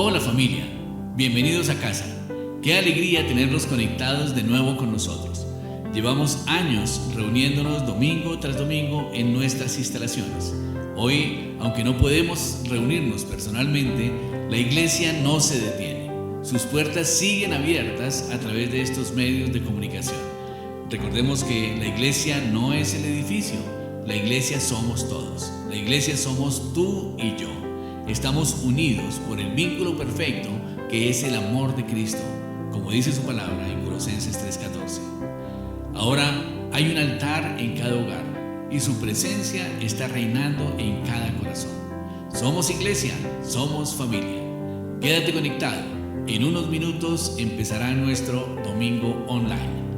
Hola familia, bienvenidos a casa. Qué alegría tenerlos conectados de nuevo con nosotros. Llevamos años reuniéndonos domingo tras domingo en nuestras instalaciones. Hoy, aunque no podemos reunirnos personalmente, la iglesia no se detiene. Sus puertas siguen abiertas a través de estos medios de comunicación. Recordemos que la iglesia no es el edificio, la iglesia somos todos. La iglesia somos tú y yo. Estamos unidos por el vínculo perfecto que es el amor de Cristo, como dice su palabra en Colosenses 3:14. Ahora hay un altar en cada hogar y su presencia está reinando en cada corazón. Somos iglesia, somos familia. Quédate conectado. En unos minutos empezará nuestro domingo online.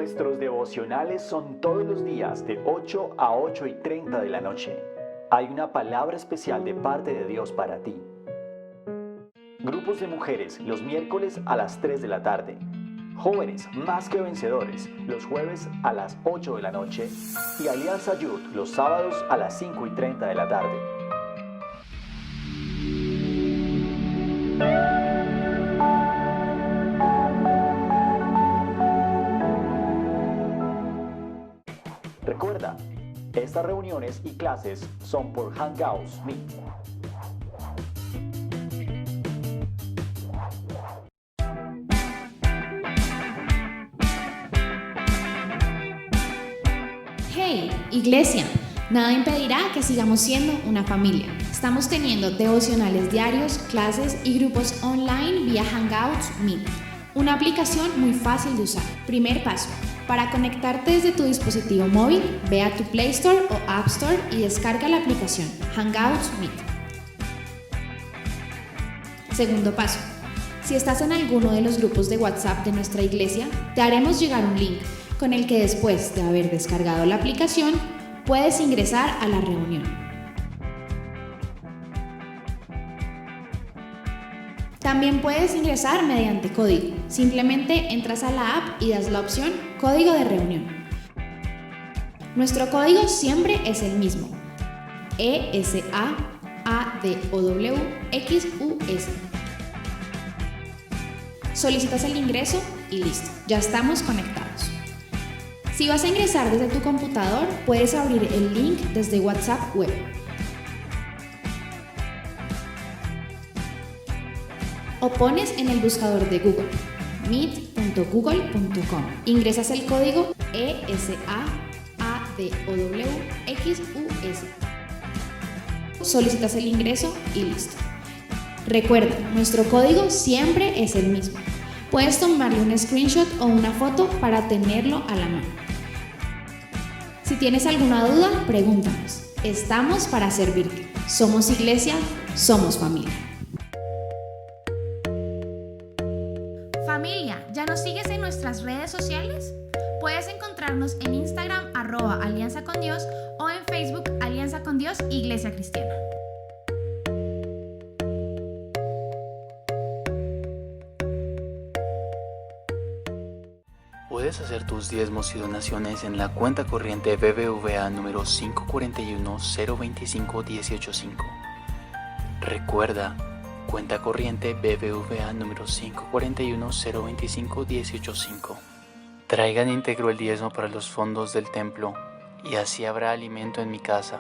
Nuestros devocionales son todos los días de 8 a 8:30 de la noche. Hay una palabra especial de parte de Dios para ti. Grupos de mujeres los miércoles a las 3 de la tarde. Jóvenes más que vencedores los jueves a las 8 de la noche. Y Alianza Youth los sábados a las 5:30 de la tarde. Recuerda, estas reuniones y clases son por Hangouts Meet. ¡Hey, iglesia! Nada impedirá que sigamos siendo una familia. Estamos teniendo devocionales diarios, clases y grupos online vía Hangouts Meet. Una aplicación muy fácil de usar. Primer paso. Para conectarte desde tu dispositivo móvil, ve a tu Play Store o App Store y descarga la aplicación Hangouts Meet. Segundo paso. Si estás en alguno de los grupos de WhatsApp de nuestra iglesia, te haremos llegar un link con el que después de haber descargado la aplicación, puedes ingresar a la reunión. También puedes ingresar mediante código. Simplemente entras a la app y das la opción Código de reunión. Nuestro código siempre es el mismo: ESAADOWXUS. Solicitas el ingreso y listo, ya estamos conectados. Si vas a ingresar desde tu computador, puedes abrir el link desde WhatsApp Web. O pones en el buscador de Google meet.google.com. Ingresas el código ESAADOWXUS. Solicitas el ingreso y listo. Recuerda, nuestro código siempre es el mismo. Puedes tomarle un screenshot o una foto para tenerlo a la mano. Si tienes alguna duda, pregúntanos. Estamos para servirte. Somos iglesia, somos familia. Familia, ¿ya nos sigues en nuestras redes sociales? Puedes encontrarnos en Instagram @Alianza con Dios o en Facebook Alianza con Dios Iglesia Cristiana. Puedes hacer tus diezmos y donaciones en la cuenta corriente BBVA número 541-025-185. Recuerda, cuenta corriente BBVA número 541-025-185. Traigan íntegro el diezmo para los fondos del templo, y así habrá alimento en mi casa.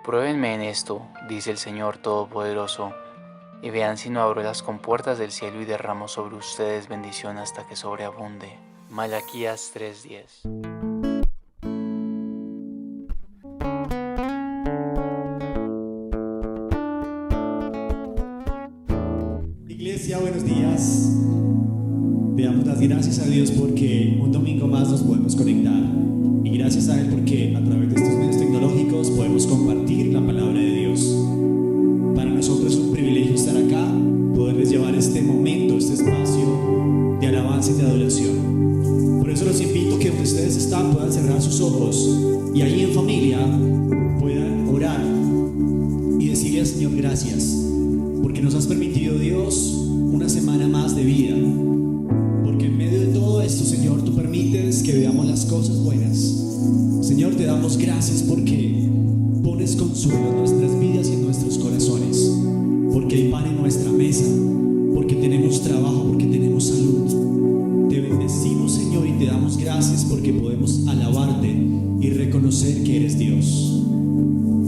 Pruébenme en esto, dice el Señor Todopoderoso, y vean si no abro las compuertas del cielo y derramo sobre ustedes bendición hasta que sobreabunde. Malaquías 3:10. Iglesia, buenos días. Le damos las gracias a Dios porque un domingo más nos podemos conectar. Y gracias a Él porque a través de estos medios tecnológicos podemos compartir la palabra de Dios. Para nosotros es un privilegio estar acá, poderles llevar este momento, este espacio de alabanza y de adoración. Por eso los invito a que donde ustedes están puedan cerrar sus ojos y ahí en familia puedan orar y decirle al Señor gracias porque nos has permitido, Dios, una semana más de vida, porque en medio de todo esto, Señor, tú permites que veamos las cosas buenas. Señor, te damos gracias porque pones consuelo en nuestras vidas y en nuestros corazones, porque hay pan en nuestra mesa, porque tenemos trabajo, porque tenemos salud. Te bendecimos, Señor, y te damos gracias porque podemos alabarte y reconocer que eres Dios.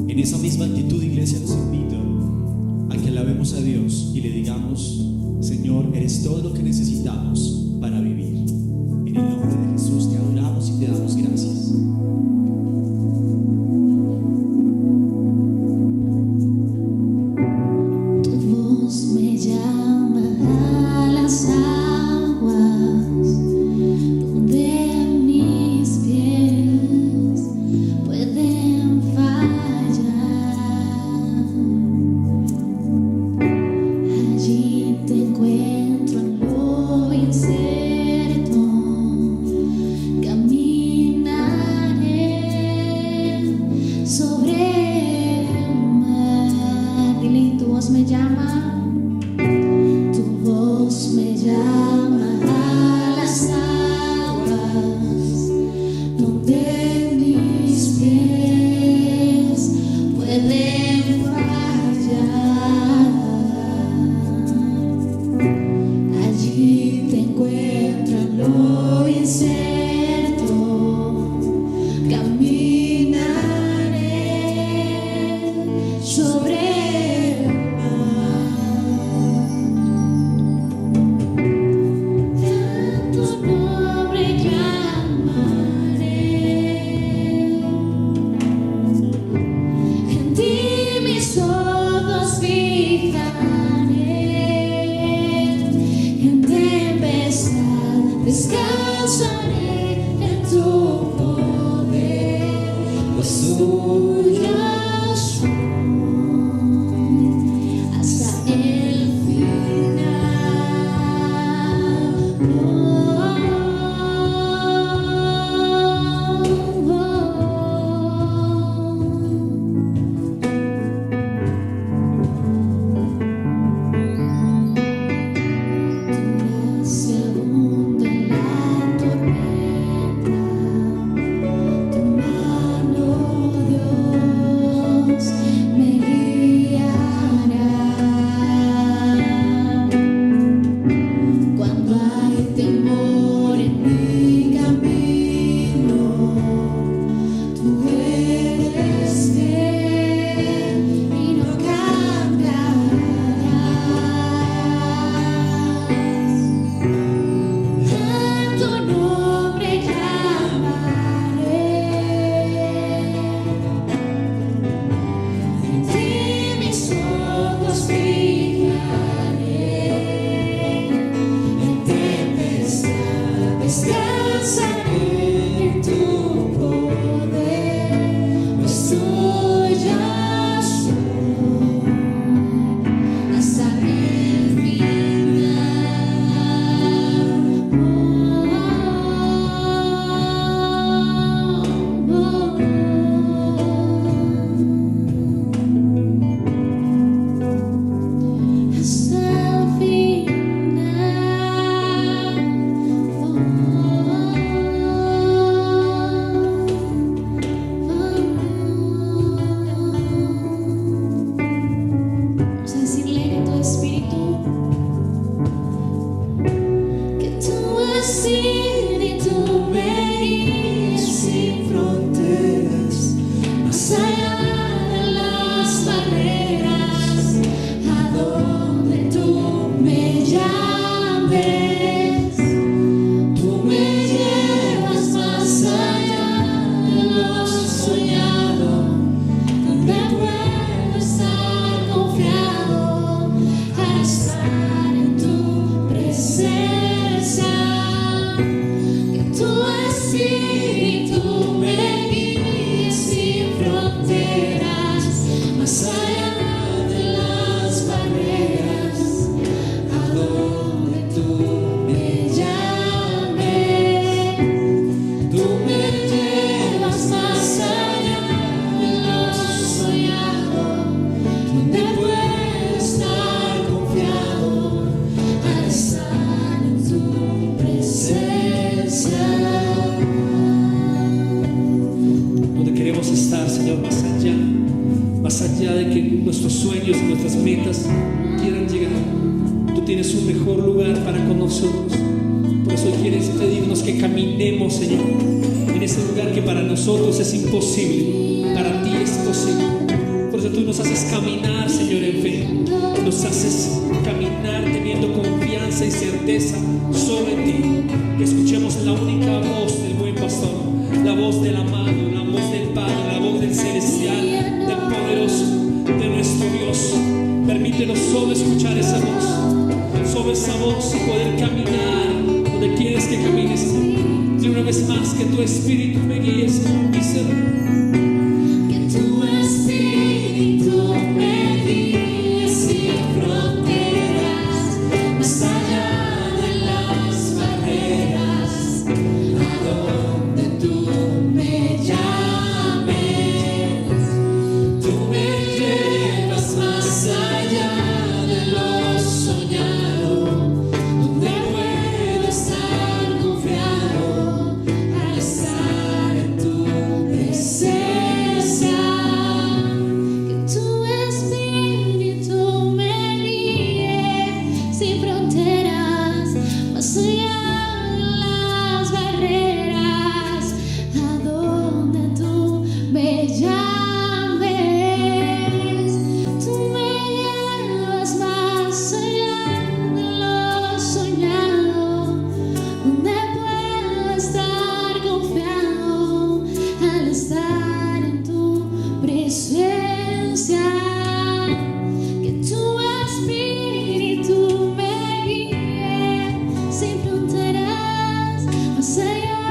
En esa misma actitud, Iglesia, los invito a que alabemos a Dios y le digamos: Señor, eres todo lo que necesitamos para vivir. En el nombre de Jesús te adoramos y te damos gracias. Tu voz me llama a las aguas, donde mis pies pueden fallar. Allí te encuentro en lo incierto, caminaré sobre el mar. Dile, tu voz me llama. Tu voz me llama a las aguas, donde mis pies pueden fallar. Allí te encuentro en lo incierto, caminaré sobre el mar. A tu nombre clamaré, en ti mis ojos fijaré, en tempestad descansaré en tu poder, pues tuyas son hasta el final. Tu gracia abunda en la tormenta. estar en tu presencia, que tu espíritu me guíe sin fronteras, más allá de las barreras, a donde tú me llames. Tú me llevas más allá de lo soñado, donde puedo estar confiado al estar en tu presencia. Donde queremos estar, Señor, más allá de que nuestros sueños y nuestras metas quieran llegar. Tú tienes un mejor lugar para con nosotros. Por eso quieres pedirnos que caminemos, Señor, en ese lugar que para nosotros es imposible, para ti es posible. Por eso tú nos haces caminar, Señor, en fe. Nos haces caminar teniendo confianza y certeza sobre ti. Que escuchemos la única voz del buen pastor, la voz del amado, la voz del Padre, la voz del celestial, del poderoso, de nuestro Dios. Permítenos solo escuchar esa voz y poder caminar donde quieres que camines. Y una vez más, que tu espíritu me guíe, Señor, dice. Que tu espíritu me guíe sin fronteras, más allá de las barreras, a donde tú me llames. Tú me llevas más allá de lo soñado, donde puedo estar confiado al estar en tu presencia. Que tu espíritu me guíe sin fronteras, más allá de las barreras, a donde tú me llames. Tú me llevas más allá de lo soñado, donde puedo estar confiado al estar en tu presencia. Que tu espíritu me guíe sin fronteras, más allá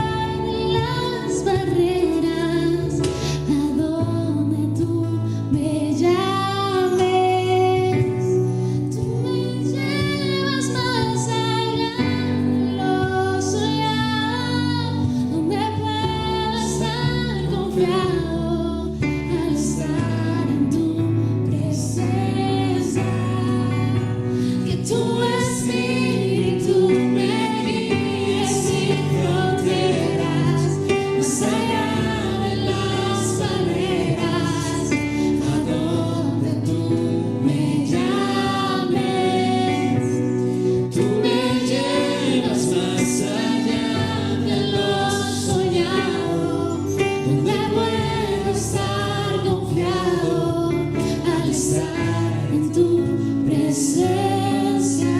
de las barreras, a donde tú me llames. Tú me llevas más allá de lo soñado, donde puedo estar confiado al estar en tu presencia. Que tu espíritu me guíe sin fronteras, más allá de las barreras, a donde tú me llames. Tú me llevas más allá de lo soñado, donde puedo estar confiado al estar en tu presencia.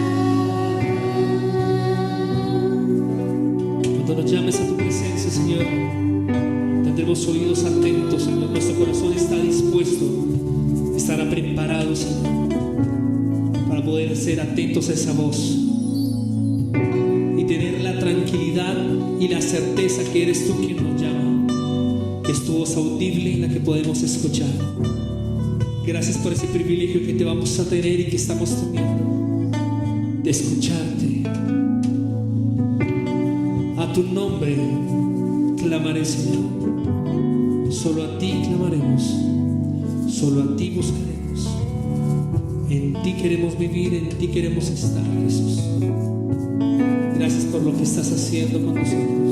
Cuando nos llames a tu presencia, Señor, tendremos oídos atentos, Señor. Nuestro corazón está dispuesto, estará preparado, Señor, para poder ser atentos a esa voz y tener la tranquilidad y la certeza que eres tú quien nos llama, que es tu voz audible y la que podemos escuchar. Gracias por ese privilegio que te vamos a tener y que estamos teniendo de escucharte. A tu nombre clamaré, Señor. Solo a ti clamaremos, solo a ti buscaremos. En ti queremos vivir, en ti queremos estar, Jesús. Gracias por lo que estás haciendo con nosotros.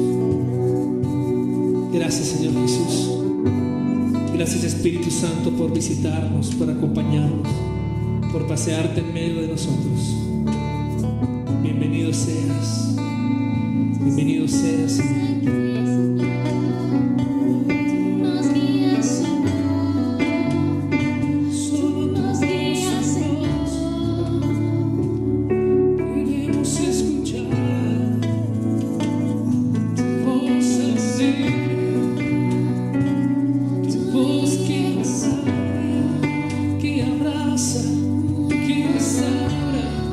Gracias, Señor Jesús. Gracias, Espíritu Santo, por visitarnos, por acompañarnos, por pasearte en medio de nosotros. Bienvenido seas, bienvenido seas, Señor. Nos guías, Señor. Solo tú Nos guías, Señor. queremos escuchar tu voz sensible, tu voz que abraza, que restaura.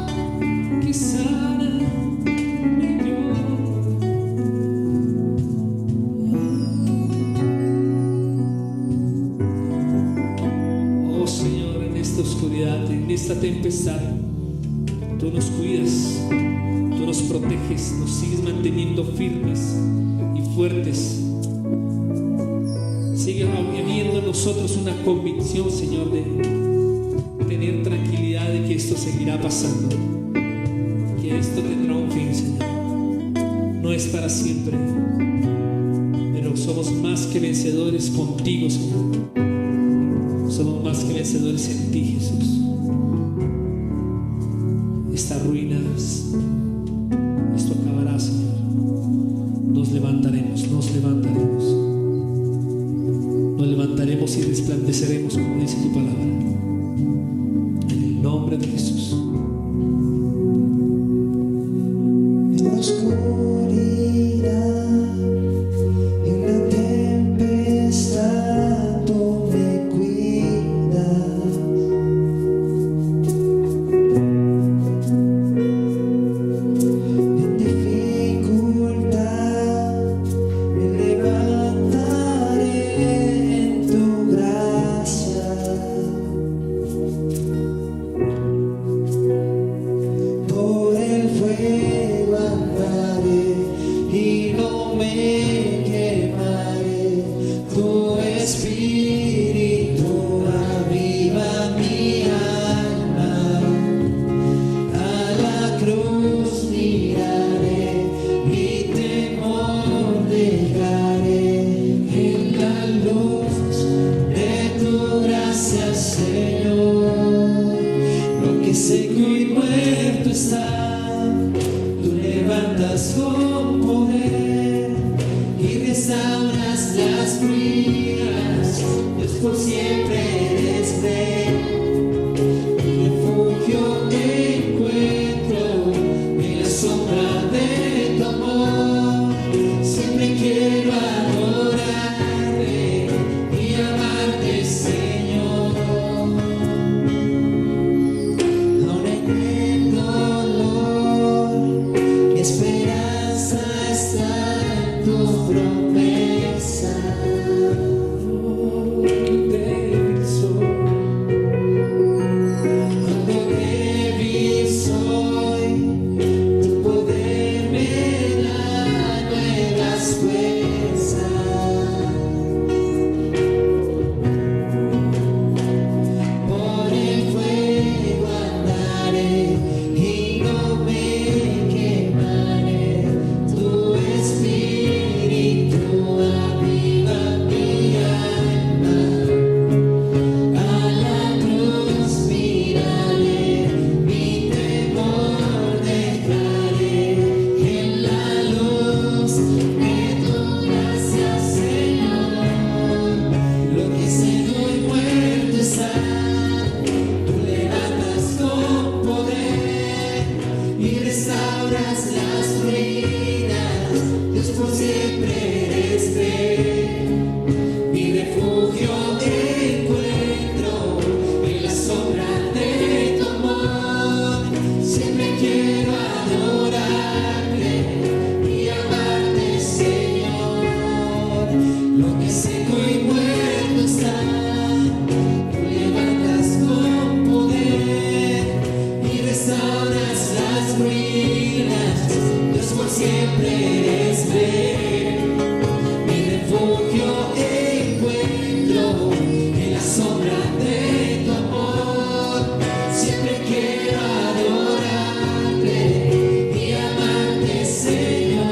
tempestad, tú nos cuidas, tú nos proteges, nos sigues manteniendo firmes y fuertes. Sigue habiendo en nosotros una convicción, Señor, de tener tranquilidad de que esto seguirá pasando, que esto tendrá un fin, Señor. No es para siempre, pero somos más que vencedores contigo, Señor. Somos más que vencedores en ti, Jesús. Estas ruinas, esto acabará, Señor. Nos levantaremos, nos levantaremos. Nos levantaremos y resplandeceremos, como dice tu palabra. En el nombre de Jesús. En la oscuridad, en la tempestad, tú me cuidas. En dificultad, me levantaré en tu gracia. Por el fuego andaré y no me quemaré. Tu espíritu aviva mi alma. A la cruz miraré, mi temor dejaré. En la luz de tu gracia, Señor, lo que seco y muerto está, tú levantas con poder y restauras las ruinas. Dios, por siempre eres rey. Mi refugio encuentro en la sombra de tu amor. Siempre quiero adorarte y amarte, Señor. Aún en el dolor, mi esperanza está en tu promesa. Débil soy, Cuando débil soy, tu poder me da nuevas fuerzas. Por el fuego andaré y no me quemaré. Tu espíritu aviva mi alma. A la cruz miraré, mi temor dejaré. En la luz de tu gracia, Señor, lo que seco y muerto está, tú levantas con poder y restauras las ruinas. Dios, por siempre eres rey. Mi refugio encuentro en la sombra de tu amor. Siempre quiero adorarte y amarte, Señor. Lo que seco y muerto está, tú levantas con poder y restauras las ruinas. Dios, por siempre eres rey. Mi refugio encuentro en la sombra de tu amor. Siempre quiero adorarte y amarte, Señor.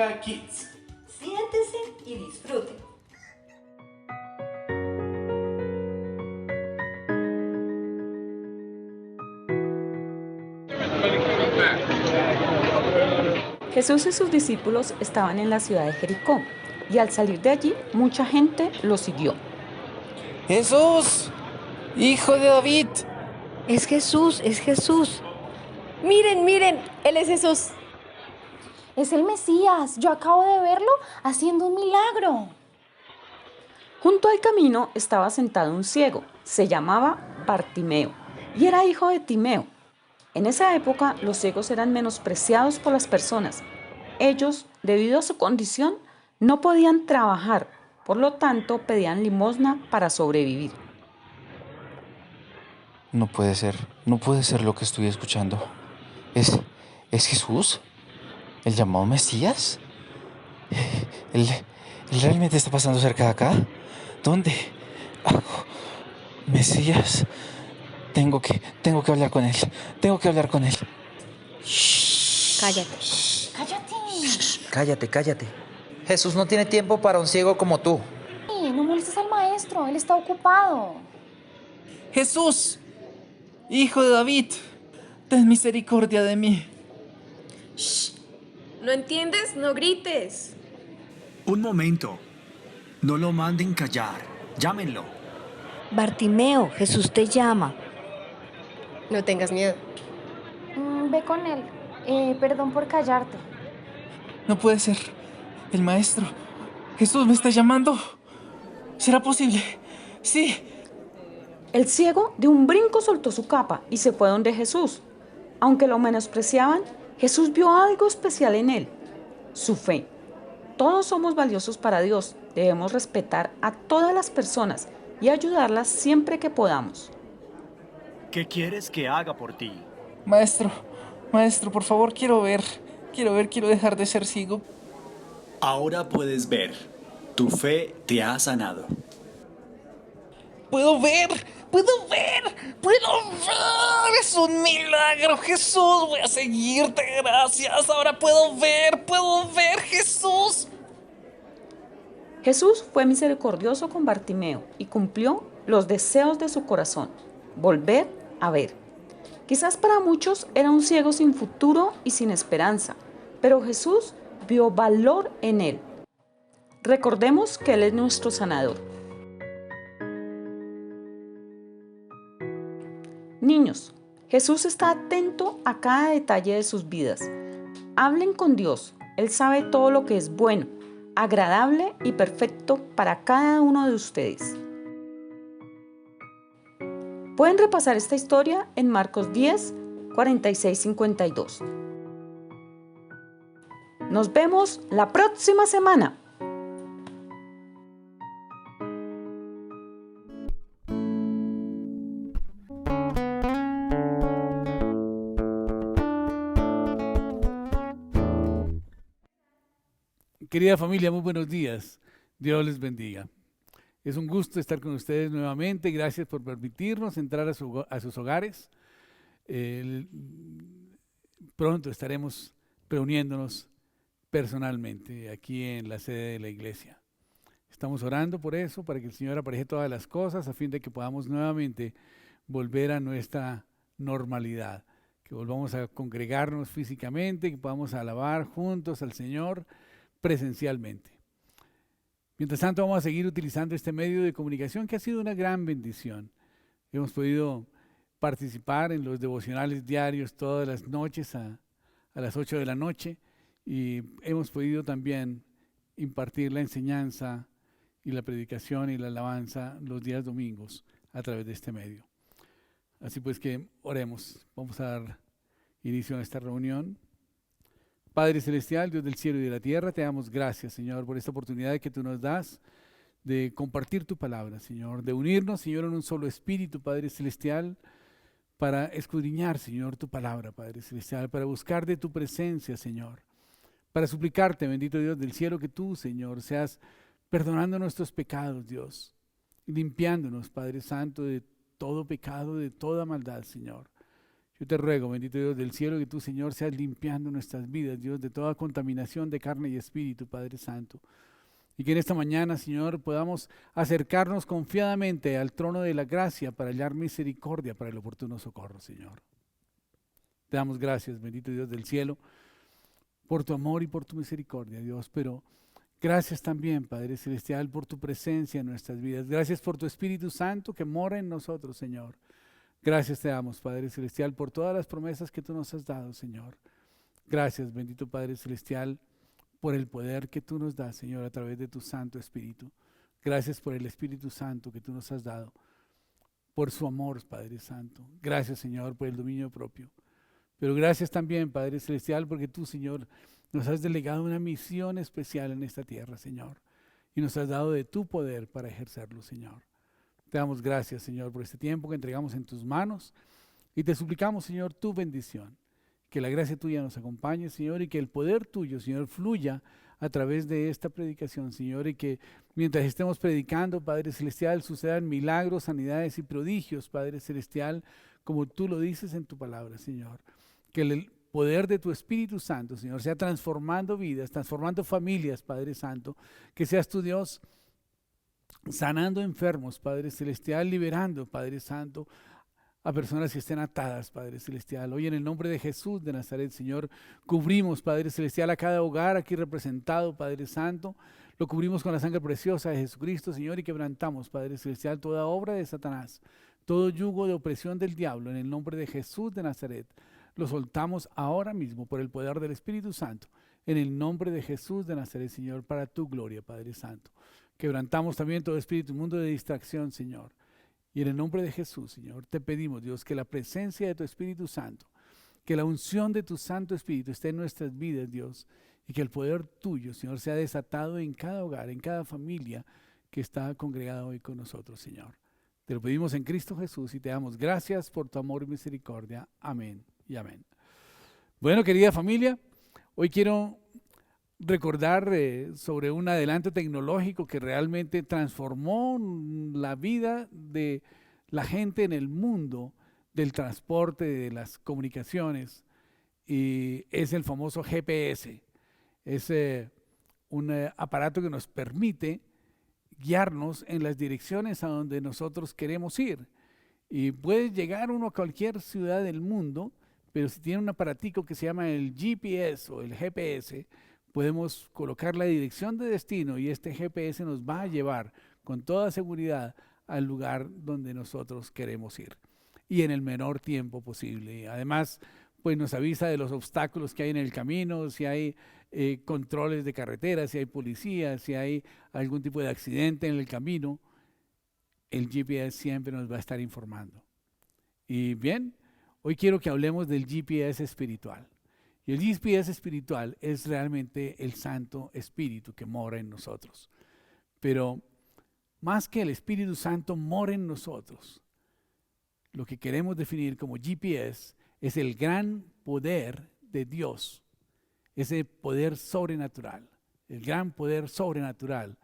Yoga Kids. Siéntese y disfrute. Jesús y sus discípulos estaban en la ciudad de Jericó, y al salir de allí, mucha gente lo siguió. ¡Jesús! ¡Hijo de David! Es Jesús, es Jesús. Miren, miren, Él es Jesús. Es el Mesías. Yo acabo de verlo haciendo un milagro. Junto al camino estaba sentado un ciego, se llamaba Bartimeo, y era hijo de Timeo. En esa época, los ciegos eran menospreciados por las personas. Ellos, debido a su condición, no podían trabajar, por lo tanto, pedían limosna para sobrevivir. No puede ser lo que estoy escuchando. ¿Es Jesús? ¿El llamado Mesías? ¿Él realmente está pasando cerca de acá? ¿Dónde? Mesías. Tengo que hablar con él. Tengo que hablar con él. Cállate. Cállate. Jesús no tiene tiempo para un ciego como tú. Sí, no molestes al maestro, él está ocupado. Jesús, hijo de David, ten misericordia de mí. Shh. ¿No entiendes? No grites. Un momento. No lo manden callar. Llámenlo. Bartimeo, Jesús te llama. No tengas miedo. Ve con él. Perdón por callarte. No puede ser. El maestro. Jesús me está llamando. ¿Será posible? Sí. El ciego de un brinco soltó su capa y se fue donde Jesús. Aunque lo menospreciaban, Jesús vio algo especial en él: su fe. Todos somos valiosos para Dios. Debemos respetar a todas las personas y ayudarlas siempre que podamos. ¿Qué quieres que haga por ti? Maestro, por favor, quiero dejar de ser ciego. Ahora puedes ver. Tu fe te ha sanado. ¡Puedo ver! ¡Es un milagro, Jesús! Voy a seguirte, gracias. Ahora puedo ver, Jesús. Jesús fue misericordioso con Bartimeo y cumplió los deseos de su corazón: volver a ver. Quizás para muchos era un ciego sin futuro y sin esperanza, pero Jesús vio valor en él. Recordemos que Él es nuestro sanador. Niños, Jesús está atento a cada detalle de sus vidas. Hablen con Dios. Él sabe todo lo que es bueno, agradable y perfecto para cada uno de ustedes. Pueden repasar esta historia en Marcos 10, 46-52. Nos vemos la próxima semana. Querida familia, muy buenos días. Dios les bendiga. Es un gusto estar con ustedes nuevamente. Gracias por permitirnos entrar a sus hogares. Pronto estaremos reuniéndonos personalmente aquí en la sede de la iglesia. Estamos orando por eso, para que el Señor apareje todas las cosas, a fin de que podamos nuevamente volver a nuestra normalidad, que volvamos a congregarnos físicamente, que podamos alabar juntos al Señor presencialmente. Mientras tanto, vamos a seguir utilizando este medio de comunicación que ha sido una gran bendición. Hemos podido participar en los devocionales diarios todas las noches a las 8 de la noche, y hemos podido también impartir la enseñanza y la predicación y la alabanza los días domingos a través de este medio. Así pues que oremos. Vamos a dar inicio a esta reunión. Padre Celestial, Dios del cielo y de la tierra, te damos gracias, Señor, por esta oportunidad que tú nos das de compartir tu palabra, Señor, de unirnos, Señor, en un solo espíritu, Padre Celestial, para escudriñar, Señor, tu palabra, Padre Celestial, para buscar de tu presencia, Señor, para suplicarte, bendito Dios del cielo, que tú, Señor, seas perdonando nuestros pecados, Dios, limpiándonos, Padre Santo, de todo pecado, de toda maldad, Señor. Yo te ruego, bendito Dios del cielo, que tú, Señor, seas limpiando nuestras vidas, Dios, de toda contaminación de carne y espíritu, Padre Santo. Y que en esta mañana, Señor, podamos acercarnos confiadamente al trono de la gracia para hallar misericordia para el oportuno socorro, Señor. Te damos gracias, bendito Dios del cielo, por tu amor y por tu misericordia, Dios, pero gracias también, Padre Celestial, por tu presencia en nuestras vidas. Gracias por tu Espíritu Santo que mora en nosotros, Señor. Gracias te damos, Padre Celestial, por todas las promesas que tú nos has dado, Señor. Gracias, bendito Padre Celestial, por el poder que tú nos das, Señor, a través de tu Santo Espíritu. Gracias por el Espíritu Santo que tú nos has dado, por su amor, Padre Santo. Gracias, Señor, por el dominio propio. Pero gracias también, Padre Celestial, porque tú, Señor, nos has delegado una misión especial en esta tierra, Señor. Y nos has dado de tu poder para ejercerlo, Señor. Te damos gracias, Señor, por este tiempo que entregamos en tus manos. Y te suplicamos, Señor, tu bendición. Que la gracia tuya nos acompañe, Señor, y que el poder tuyo, Señor, fluya a través de esta predicación, Señor, y que mientras estemos predicando, Padre Celestial, sucedan milagros, sanidades y prodigios, Padre Celestial, como tú lo dices en tu palabra, Señor. Que el poder de tu Espíritu Santo, Señor, sea transformando vidas, transformando familias, Padre Santo. Que seas tu Dios sanando enfermos, Padre Celestial, liberando, Padre Santo, a personas que estén atadas, Padre Celestial. Hoy en el nombre de Jesús de Nazaret, Señor, cubrimos, Padre Celestial, a cada hogar aquí representado, Padre Santo. Lo cubrimos con la sangre preciosa de Jesucristo, Señor, y quebrantamos, Padre Celestial, toda obra de Satanás, todo yugo de opresión del diablo, en el nombre de Jesús de Nazaret. Lo soltamos ahora mismo por el poder del Espíritu Santo, en el nombre de Jesús de Nazaret, Señor, para tu gloria, Padre Santo. Quebrantamos también todo espíritu inmundo de distracción, Señor. Y en el nombre de Jesús, Señor, te pedimos, Dios, que la presencia de tu Espíritu Santo, que la unción de tu Santo Espíritu esté en nuestras vidas, Dios, y que el poder tuyo, Señor, sea desatado en cada hogar, en cada familia que está congregada hoy con nosotros, Señor. Te lo pedimos en Cristo Jesús y te damos gracias por tu amor y misericordia. Amén y amén. Bueno, querida familia, hoy quiero recordar sobre un adelanto tecnológico que realmente transformó la vida de la gente en el mundo del transporte, de las comunicaciones, y es el famoso GPS. Es un aparato que nos permite guiarnos en las direcciones a donde nosotros queremos ir. Y puede llegar uno a cualquier ciudad del mundo, pero si tiene un aparatico que se llama el GPS o el GPS, podemos colocar la dirección de destino y este GPS nos va a llevar con toda seguridad al lugar donde nosotros queremos ir y en el menor tiempo posible. Además, pues nos avisa de los obstáculos que hay en el camino, si hay controles de carretera, si hay policía, si hay algún tipo de accidente en el camino. El GPS siempre nos va a estar informando. Y bien, hoy quiero que hablemos del GPS espiritual. Y el GPS espiritual es realmente el Santo Espíritu que mora en nosotros. Pero más que el Espíritu Santo mora en nosotros, lo que queremos definir como GPS es el gran poder de Dios, ese poder sobrenatural, el gran poder sobrenatural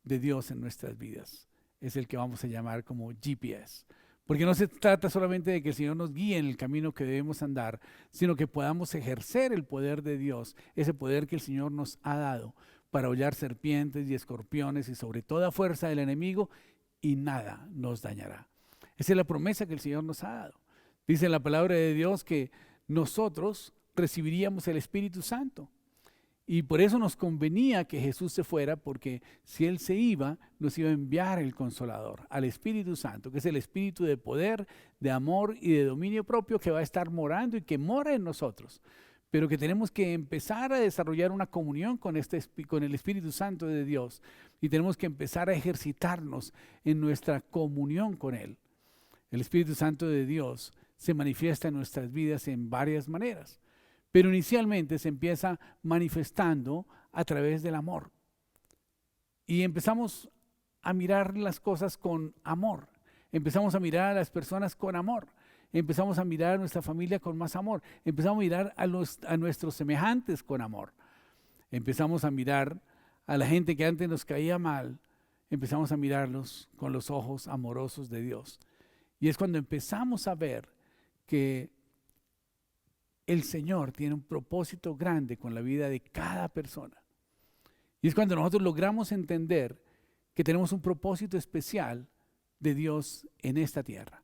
de Dios en nuestras vidas. Es el que vamos a llamar como GPS. Porque no se trata solamente de que el Señor nos guíe en el camino que debemos andar, sino que podamos ejercer el poder de Dios, ese poder que el Señor nos ha dado para hollar serpientes y escorpiones y sobre toda fuerza del enemigo, y nada nos dañará. Esa es la promesa que el Señor nos ha dado. Dice en la palabra de Dios que nosotros recibiríamos el Espíritu Santo. Y por eso nos convenía que Jesús se fuera, porque si Él se iba, nos iba a enviar el Consolador, al Espíritu Santo, que es el Espíritu de poder, de amor y de dominio propio que va a estar morando y que mora en nosotros. Pero que tenemos que empezar a desarrollar una comunión con el Espíritu Santo de Dios. Y tenemos que empezar a ejercitarnos en nuestra comunión con Él. El Espíritu Santo de Dios se manifiesta en nuestras vidas en varias maneras. Pero inicialmente se empieza manifestando a través del amor. Y empezamos a mirar las cosas con amor. Empezamos a mirar a las personas con amor. Empezamos a mirar a nuestra familia con más amor. Empezamos a mirar a nuestros semejantes con amor. Empezamos a mirar a la gente que antes nos caía mal. Empezamos a mirarlos con los ojos amorosos de Dios. Y es cuando empezamos a ver que el Señor tiene un propósito grande con la vida de cada persona. Y es cuando nosotros logramos entender que tenemos un propósito especial de Dios en esta tierra.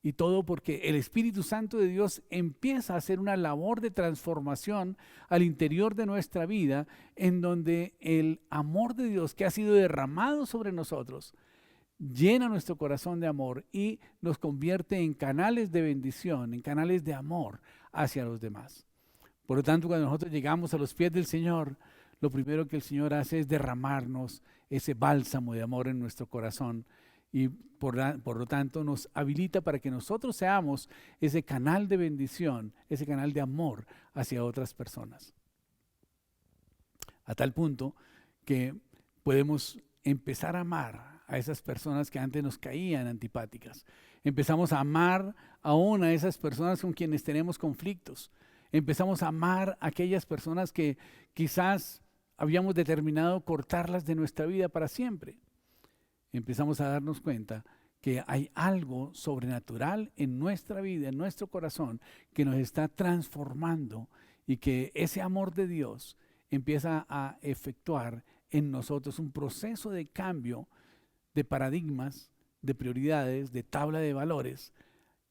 Y todo porque el Espíritu Santo de Dios empieza a hacer una labor de transformación al interior de nuestra vida, en donde el amor de Dios que ha sido derramado sobre nosotros llena nuestro corazón de amor y nos convierte en canales de bendición, en canales de amor hacia los demás. Por lo tanto, cuando nosotros llegamos a los pies del Señor, lo primero que el Señor hace es derramarnos ese bálsamo de amor en nuestro corazón y por lo tanto nos habilita para que nosotros seamos ese canal de bendición, ese canal de amor hacia otras personas. A tal punto que podemos empezar a amar a esas personas que antes nos caían antipáticas. Empezamos a amar aún a esas personas con quienes tenemos conflictos. Empezamos a amar a aquellas personas que quizás habíamos determinado cortarlas de nuestra vida para siempre. Empezamos a darnos cuenta que hay algo sobrenatural en nuestra vida, en nuestro corazón, que nos está transformando y que ese amor de Dios empieza a efectuar en nosotros un proceso de cambio de paradigmas, de prioridades, de tabla de valores,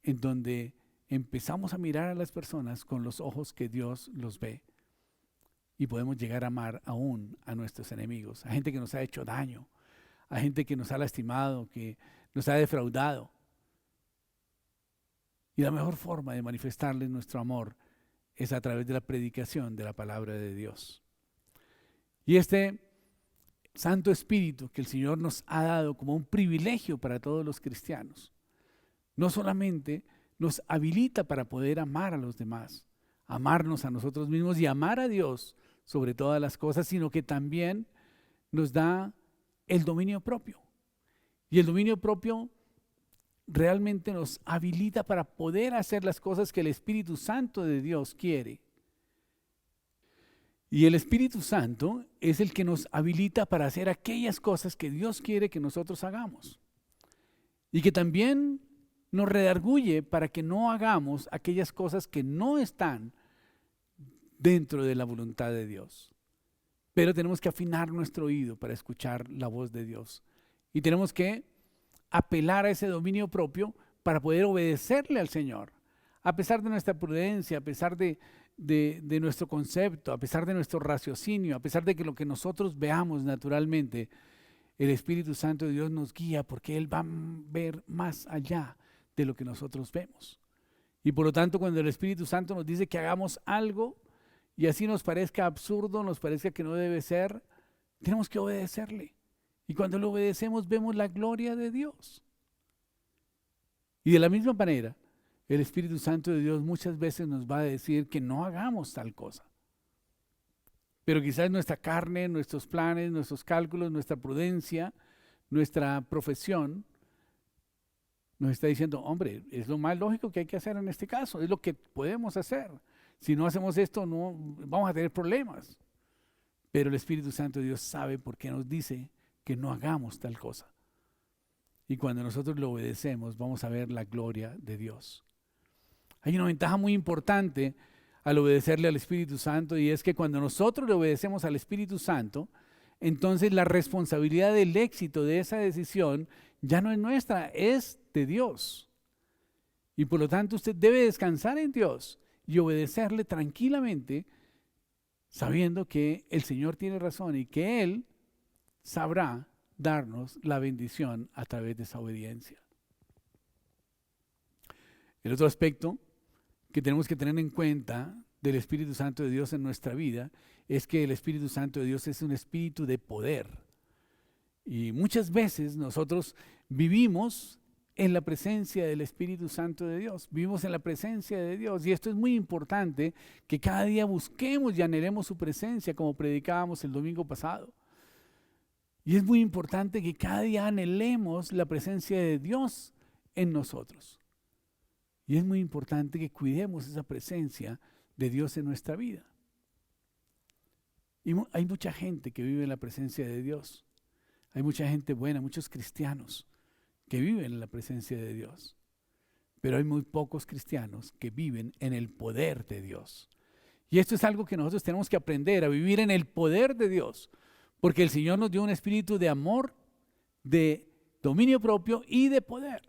en donde empezamos a mirar a las personas con los ojos que Dios los ve y podemos llegar a amar aún a nuestros enemigos, a gente que nos ha hecho daño, a gente que nos ha lastimado, que nos ha defraudado. Y la mejor forma de manifestarles nuestro amor es a través de la predicación de la palabra de Dios. Y este Santo Espíritu que el Señor nos ha dado como un privilegio para todos los cristianos, no solamente nos habilita para poder amar a los demás, amarnos a nosotros mismos y amar a Dios sobre todas las cosas, sino que también nos da el dominio propio. Y el dominio propio realmente nos habilita para poder hacer las cosas que el Espíritu Santo de Dios quiere. Y el Espíritu Santo es el que nos habilita para hacer aquellas cosas que Dios quiere que nosotros hagamos. Y que también nos redarguye para que no hagamos aquellas cosas que no están dentro de la voluntad de Dios. Pero tenemos que afinar nuestro oído para escuchar la voz de Dios. Y tenemos que apelar a ese dominio propio para poder obedecerle al Señor. A pesar de nuestra prudencia, a pesar de nuestro concepto, a pesar de nuestro raciocinio, a pesar de que lo que nosotros veamos naturalmente, el Espíritu Santo de Dios nos guía porque Él va a ver más allá de lo que nosotros vemos. Y por lo tanto, cuando el Espíritu Santo nos dice que hagamos algo, y así nos parezca absurdo, nos parezca que no debe ser, tenemos que obedecerle. Y cuando lo obedecemos vemos la gloria de Dios. Y de la misma manera, el Espíritu Santo de Dios muchas veces nos va a decir que no hagamos tal cosa. Pero quizás nuestra carne, nuestros planes, nuestros cálculos, nuestra prudencia, nuestra profesión, nos está diciendo, hombre, es lo más lógico que hay que hacer en este caso, es lo que podemos hacer. Si no hacemos esto, no vamos a tener problemas. Pero el Espíritu Santo de Dios sabe por qué nos dice que no hagamos tal cosa. Y cuando nosotros lo obedecemos, vamos a ver la gloria de Dios. Hay una ventaja muy importante al obedecerle al Espíritu Santo, y es que cuando nosotros le obedecemos al Espíritu Santo, entonces la responsabilidad del éxito de esa decisión ya no es nuestra, es de Dios. Y por lo tanto usted debe descansar en Dios y obedecerle tranquilamente, sabiendo que el Señor tiene razón y que Él sabrá darnos la bendición a través de esa obediencia. El otro aspecto que tenemos que tener en cuenta del Espíritu Santo de Dios en nuestra vida es que el Espíritu Santo de Dios es un espíritu de poder. Y muchas veces nosotros vivimos en la presencia del Espíritu Santo de Dios, vivimos en la presencia de Dios, y esto es muy importante, que cada día busquemos y anhelemos su presencia, como predicábamos el domingo pasado. Y es muy importante que cada día anhelemos la presencia de Dios en nosotros. Y es muy importante que cuidemos esa presencia de Dios en nuestra vida. Y hay mucha gente que vive en la presencia de Dios. Hay mucha gente buena, muchos cristianos que viven en la presencia de Dios. Pero hay muy pocos cristianos que viven en el poder de Dios. Y esto es algo que nosotros tenemos que aprender, a vivir en el poder de Dios. Porque el Señor nos dio un espíritu de amor, de dominio propio y de poder.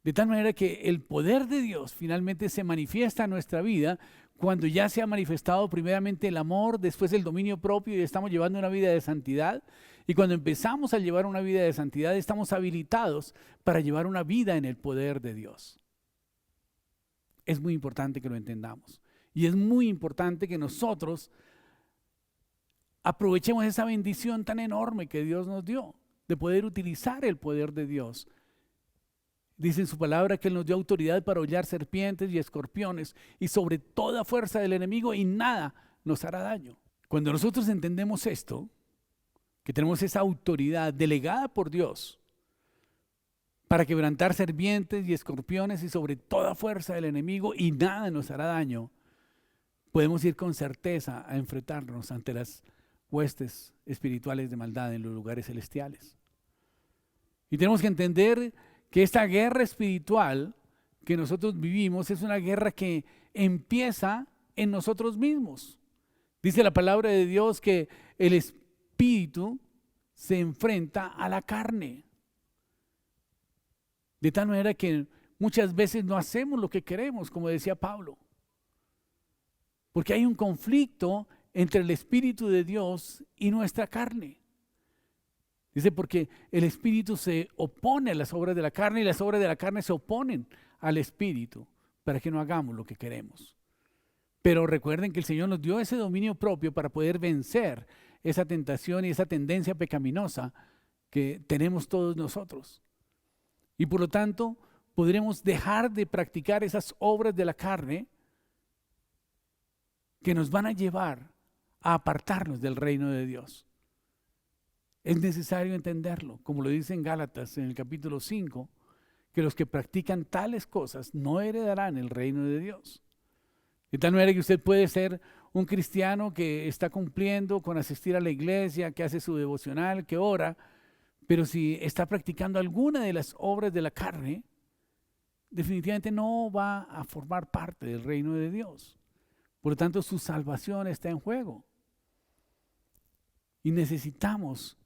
De tal manera que el poder de Dios finalmente se manifiesta en nuestra vida cuando ya se ha manifestado primeramente el amor, después el dominio propio y estamos llevando una vida de santidad. Y cuando empezamos a llevar una vida de santidad, estamos habilitados para llevar una vida en el poder de Dios. Es muy importante que lo entendamos. Y es muy importante que nosotros aprovechemos esa bendición tan enorme que Dios nos dio, de poder utilizar el poder de Dios. Dice en su palabra que Él nos dio autoridad para hollar serpientes y escorpiones y sobre toda fuerza del enemigo y nada nos hará daño. Cuando nosotros entendemos esto, que tenemos esa autoridad delegada por Dios para quebrantar serpientes y escorpiones y sobre toda fuerza del enemigo y nada nos hará daño, podemos ir con certeza a enfrentarnos ante las huestes espirituales de maldad en los lugares celestiales. Y tenemos que entender que esta guerra espiritual que nosotros vivimos es una guerra que empieza en nosotros mismos. Dice la palabra de Dios que el espíritu se enfrenta a la carne. De tal manera que muchas veces no hacemos lo que queremos, como decía Pablo. Porque hay un conflicto entre el Espíritu de Dios y nuestra carne. Dice porque el Espíritu se opone a las obras de la carne y las obras de la carne se oponen al Espíritu para que no hagamos lo que queremos. Pero recuerden que el Señor nos dio ese dominio propio para poder vencer esa tentación y esa tendencia pecaminosa que tenemos todos nosotros. Y por lo tanto, podremos dejar de practicar esas obras de la carne que nos van a llevar a apartarnos del reino de Dios. Es necesario entenderlo, como lo dice en Gálatas en el capítulo 5, que los que practican tales cosas no heredarán el reino de Dios. De tal manera que usted puede ser un cristiano que está cumpliendo con asistir a la iglesia, que hace su devocional, que ora, pero si está practicando alguna de las obras de la carne, definitivamente no va a formar parte del reino de Dios. Por lo tanto, su salvación está en juego. Y necesitamos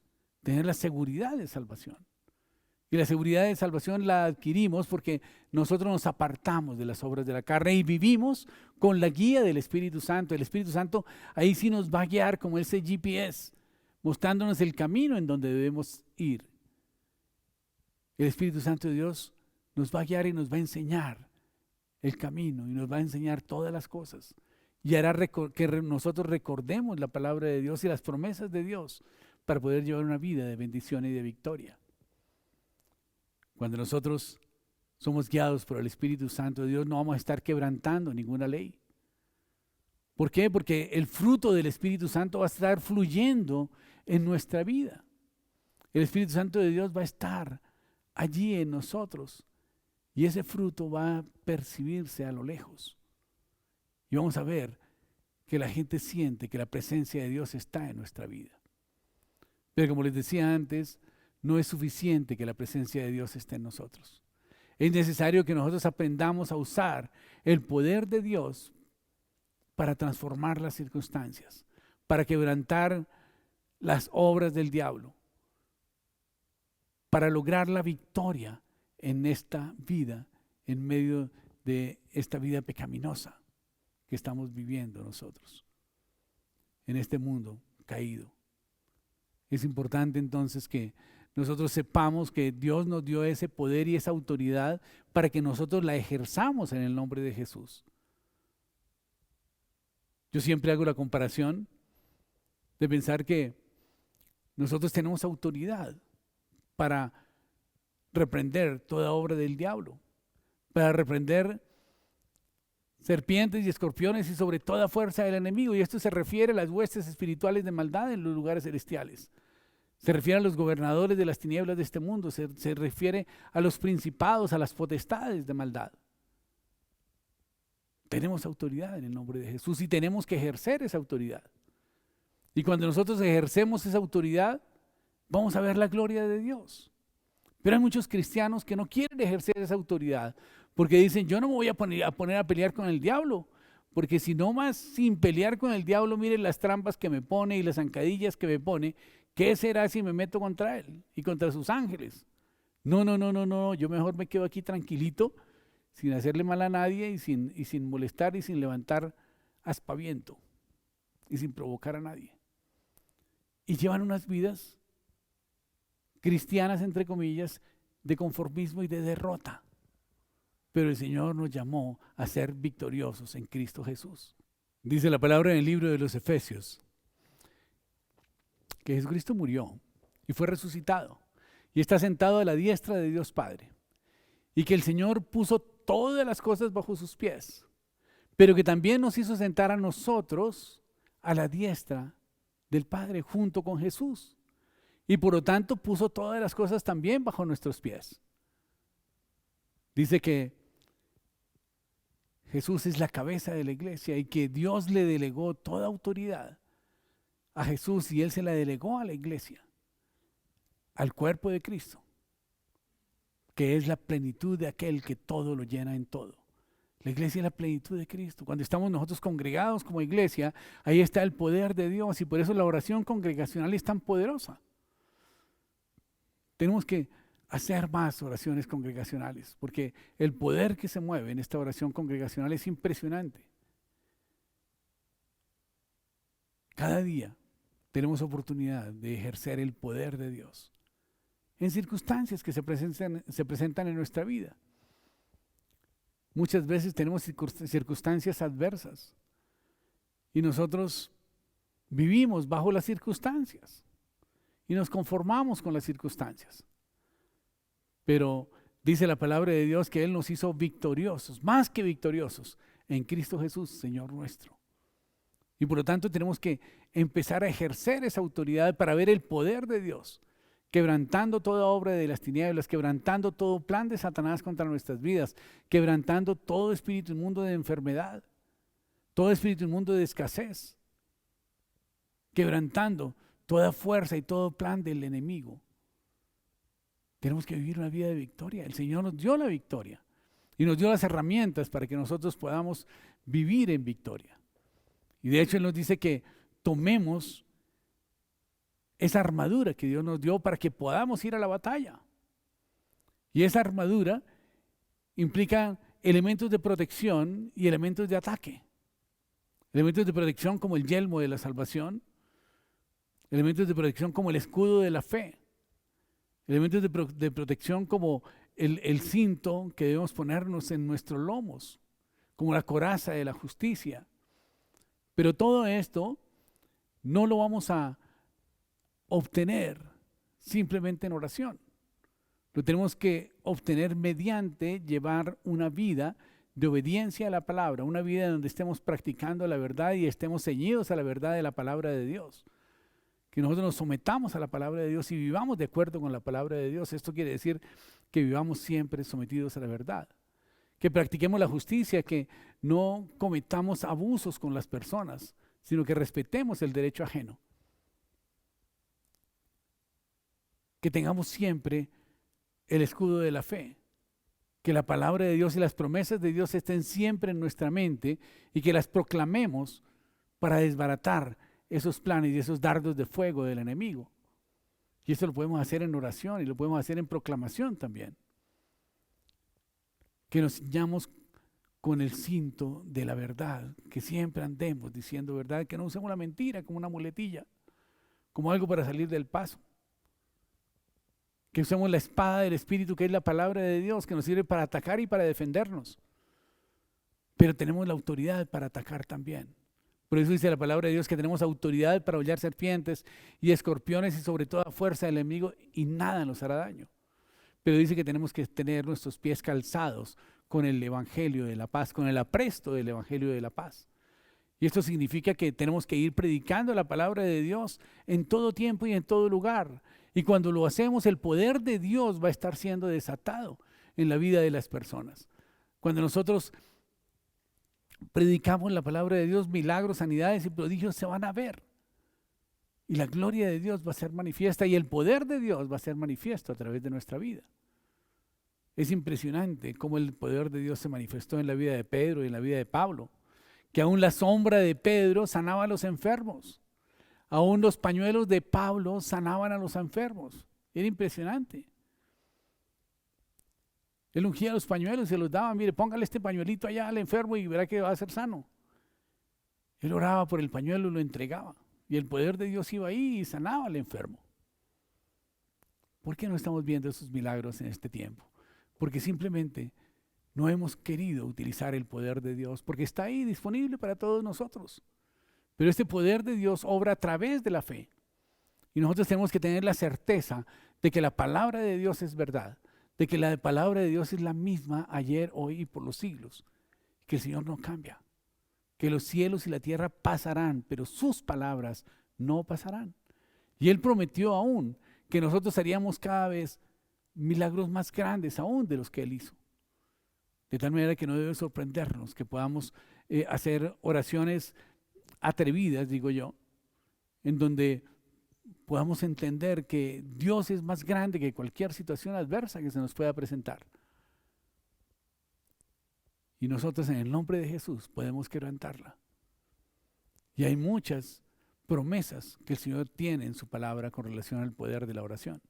tener la seguridad de salvación. Y la seguridad de salvación la adquirimos porque nosotros nos apartamos de las obras de la carne y vivimos con la guía del Espíritu Santo. El Espíritu Santo ahí sí nos va a guiar como ese GPS, mostrándonos el camino en donde debemos ir. El Espíritu Santo de Dios nos va a guiar y nos va a enseñar el camino y nos va a enseñar todas las cosas. Y hará que nosotros recordemos la palabra de Dios y las promesas de Dios para poder llevar una vida de bendición y de victoria. Cuando nosotros somos guiados por el Espíritu Santo de Dios, no vamos a estar quebrantando ninguna ley. ¿Por qué? Porque el fruto del Espíritu Santo va a estar fluyendo en nuestra vida. El Espíritu Santo de Dios va a estar allí en nosotros y ese fruto va a percibirse a lo lejos. Y vamos a ver que la gente siente que la presencia de Dios está en nuestra vida. Pero como les decía antes, no es suficiente que la presencia de Dios esté en nosotros. Es necesario que nosotros aprendamos a usar el poder de Dios para transformar las circunstancias, para quebrantar las obras del diablo, para lograr la victoria en esta vida, en medio de esta vida pecaminosa que estamos viviendo nosotros, en este mundo caído. Es importante entonces que nosotros sepamos que Dios nos dio ese poder y esa autoridad para que nosotros la ejerzamos en el nombre de Jesús. Yo siempre hago la comparación de pensar que nosotros tenemos autoridad para reprender toda obra del diablo, para reprender serpientes y escorpiones y sobre toda fuerza del enemigo. Y esto se refiere a las huestes espirituales de maldad en los lugares celestiales. Se refiere a los gobernadores de las tinieblas de este mundo, se refiere a los principados, a las potestades de maldad. Tenemos autoridad en el nombre de Jesús y tenemos que ejercer esa autoridad. Y cuando nosotros ejercemos esa autoridad, vamos a ver la gloria de Dios. Pero hay muchos cristianos que no quieren ejercer esa autoridad porque dicen, yo no me voy a poner a pelear con el diablo, porque si no más sin pelear con el diablo, miren las trampas que me pone y las zancadillas que me pone, ¿qué será si me meto contra él y contra sus ángeles? No, yo mejor me quedo aquí tranquilito, sin hacerle mal a nadie y sin molestar y sin levantar aspaviento y sin provocar a nadie. Y llevan unas vidas cristianas, entre comillas, de conformismo y de derrota. Pero el Señor nos llamó a ser victoriosos en Cristo Jesús. Dice la palabra en el libro de los Efesios que Jesucristo murió y fue resucitado y está sentado a la diestra de Dios Padre, y que el Señor puso todas las cosas bajo sus pies, pero que también nos hizo sentar a nosotros a la diestra del Padre junto con Jesús, y por lo tanto puso todas las cosas también bajo nuestros pies. Dice que Jesús es la cabeza de la iglesia y que Dios le delegó toda autoridad a Jesús y Él se la delegó a la iglesia, al cuerpo de Cristo, que es la plenitud de aquel que todo lo llena en todo. La iglesia es la plenitud de Cristo. Cuando estamos nosotros congregados como iglesia, ahí está el poder de Dios, y por eso la oración congregacional es tan poderosa. Tenemos que hacer más oraciones congregacionales, porque el poder que se mueve en esta oración congregacional es impresionante. Cada día tenemos oportunidad de ejercer el poder de Dios en circunstancias que se presentan en nuestra vida. Muchas veces tenemos circunstancias adversas y nosotros vivimos bajo las circunstancias y nos conformamos con las circunstancias. Pero dice la palabra de Dios que Él nos hizo victoriosos, más que victoriosos, en Cristo Jesús, Señor nuestro. Y por lo tanto tenemos que empezar a ejercer esa autoridad para ver el poder de Dios, quebrantando toda obra de las tinieblas, quebrantando todo plan de Satanás contra nuestras vidas, quebrantando todo espíritu inmundo de enfermedad, todo espíritu inmundo de escasez, quebrantando toda fuerza y todo plan del enemigo. Tenemos que vivir una vida de victoria. El Señor nos dio la victoria y nos dio las herramientas para que nosotros podamos vivir en victoria. Y de hecho Él nos dice que tomemos esa armadura que Dios nos dio para que podamos ir a la batalla. Y esa armadura implica elementos de protección y elementos de ataque. Elementos de protección como el yelmo de la salvación, elementos de protección como el escudo de la fe, elementos de protección como el cinto que debemos ponernos en nuestros lomos, como la coraza de la justicia. Pero todo esto no lo vamos a obtener simplemente en oración. Lo tenemos que obtener mediante llevar una vida de obediencia a la palabra, una vida donde estemos practicando la verdad y estemos ceñidos a la verdad de la palabra de Dios. Que nosotros nos sometamos a la palabra de Dios y vivamos de acuerdo con la palabra de Dios. Esto quiere decir que vivamos siempre sometidos a la verdad. Que practiquemos la justicia, que no cometamos abusos con las personas, sino que respetemos el derecho ajeno. Que tengamos siempre el escudo de la fe, que la palabra de Dios y las promesas de Dios estén siempre en nuestra mente y que las proclamemos para desbaratar esos planes y esos dardos de fuego del enemigo. Y eso lo podemos hacer en oración y lo podemos hacer en proclamación también. Que nos ciñamos con el cinto de la verdad, que siempre andemos diciendo verdad, que no usemos la mentira como una muletilla, como algo para salir del paso. Que usemos la espada del Espíritu, que es la palabra de Dios, que nos sirve para atacar y para defendernos. Pero tenemos la autoridad para atacar también. Por eso dice la palabra de Dios que tenemos autoridad para hollar serpientes y escorpiones y sobre toda fuerza del enemigo y nada nos hará daño. Pero dice que tenemos que tener nuestros pies calzados con el Evangelio de la paz, con el apresto del Evangelio de la paz. Y esto significa que tenemos que ir predicando la palabra de Dios en todo tiempo y en todo lugar. Y cuando lo hacemos, el poder de Dios va a estar siendo desatado en la vida de las personas. Cuando nosotros predicamos la palabra de Dios, milagros, sanidades y prodigios se van a ver. Y la gloria de Dios va a ser manifiesta y el poder de Dios va a ser manifiesto a través de nuestra vida. Es impresionante cómo el poder de Dios se manifestó en la vida de Pedro y en la vida de Pablo, que aún la sombra de Pedro sanaba a los enfermos, aún los pañuelos de Pablo sanaban a los enfermos. Era impresionante. Él ungía los pañuelos y se los daba, mire, póngale este pañuelito allá al enfermo y verá que va a ser sano. Él oraba por el pañuelo y lo entregaba. Y el poder de Dios iba ahí y sanaba al enfermo. ¿Por qué no estamos viendo esos milagros en este tiempo? Porque simplemente no hemos querido utilizar el poder de Dios, porque está ahí disponible para todos nosotros. Pero este poder de Dios obra a través de la fe. Y nosotros tenemos que tener la certeza de que la palabra de Dios es verdad, de que la palabra de Dios es la misma ayer, hoy y por los siglos, que el Señor no cambia, que los cielos y la tierra pasarán, pero sus palabras no pasarán. Y Él prometió aún que nosotros haríamos cada vez milagros más grandes aún de los que Él hizo. De tal manera que no debe sorprendernos que podamos hacer oraciones atrevidas, digo yo, en donde podamos entender que Dios es más grande que cualquier situación adversa que se nos pueda presentar. Y nosotros en el nombre de Jesús podemos quebrantarla. Y hay muchas promesas que el Señor tiene en su palabra con relación al poder de la oración.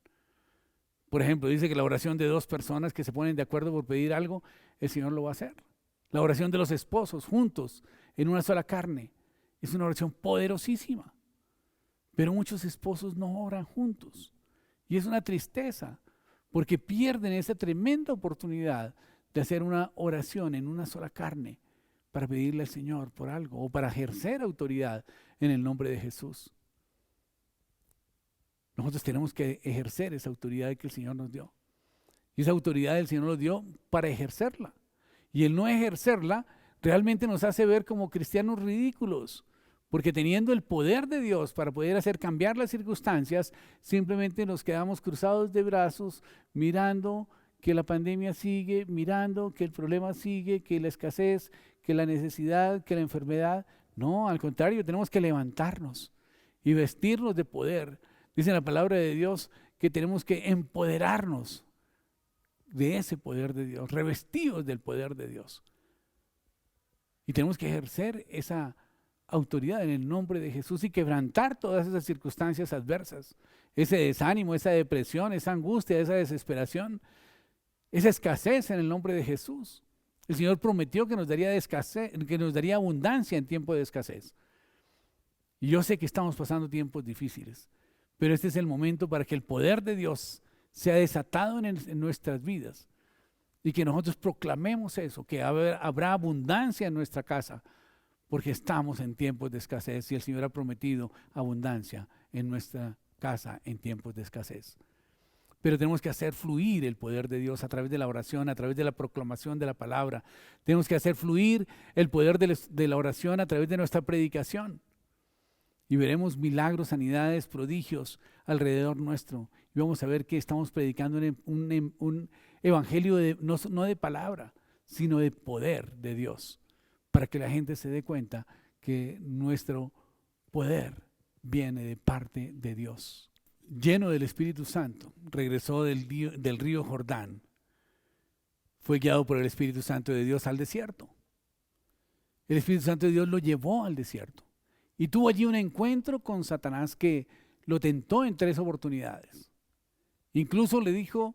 Por ejemplo, dice que la oración de dos personas que se ponen de acuerdo por pedir algo, el Señor lo va a hacer. La oración de los esposos juntos en una sola carne es una oración poderosísima. Pero muchos esposos no oran juntos. Y es una tristeza, porque pierden esa tremenda oportunidad de hacer una oración en una sola carne para pedirle al Señor por algo o para ejercer autoridad en el nombre de Jesús. Nosotros tenemos que ejercer esa autoridad que el Señor nos dio. Y esa autoridad el Señor nos dio para ejercerla. Y el no ejercerla realmente nos hace ver como cristianos ridículos. Porque teniendo el poder de Dios para poder hacer cambiar las circunstancias, simplemente nos quedamos cruzados de brazos, mirando que la pandemia sigue, mirando que el problema sigue, que la escasez, que la necesidad, que la enfermedad. No, al contrario, tenemos que levantarnos y vestirnos de poder. Dice la palabra de Dios que tenemos que empoderarnos de ese poder de Dios, revestidos del poder de Dios. Y tenemos que ejercer esa autoridad en el nombre de Jesús y quebrantar todas esas circunstancias adversas, ese desánimo, esa depresión, esa angustia, esa desesperación, esa escasez en el nombre de Jesús. El Señor prometió que nos daría que nos daría abundancia en tiempo de escasez. Y yo sé que estamos pasando tiempos difíciles, pero este es el momento para que el poder de Dios sea desatado en nuestras vidas y que nosotros proclamemos eso, que habrá abundancia en nuestra casa, porque estamos en tiempos de escasez y el Señor ha prometido abundancia en nuestra casa en tiempos de escasez. Pero tenemos que hacer fluir el poder de Dios a través de la oración, a través de la proclamación de la palabra. Tenemos que hacer fluir el poder de la oración a través de nuestra predicación. Y veremos milagros, sanidades, prodigios alrededor nuestro. Y vamos a ver que estamos predicando un evangelio no de palabra, sino de poder de Dios, para que la gente se dé cuenta que nuestro poder viene de parte de Dios. Lleno del Espíritu Santo, regresó del río Jordán. Fue guiado por el Espíritu Santo de Dios al desierto. El Espíritu Santo de Dios lo llevó al desierto. Y tuvo allí un encuentro con Satanás que lo tentó en 3 oportunidades. Incluso le dijo,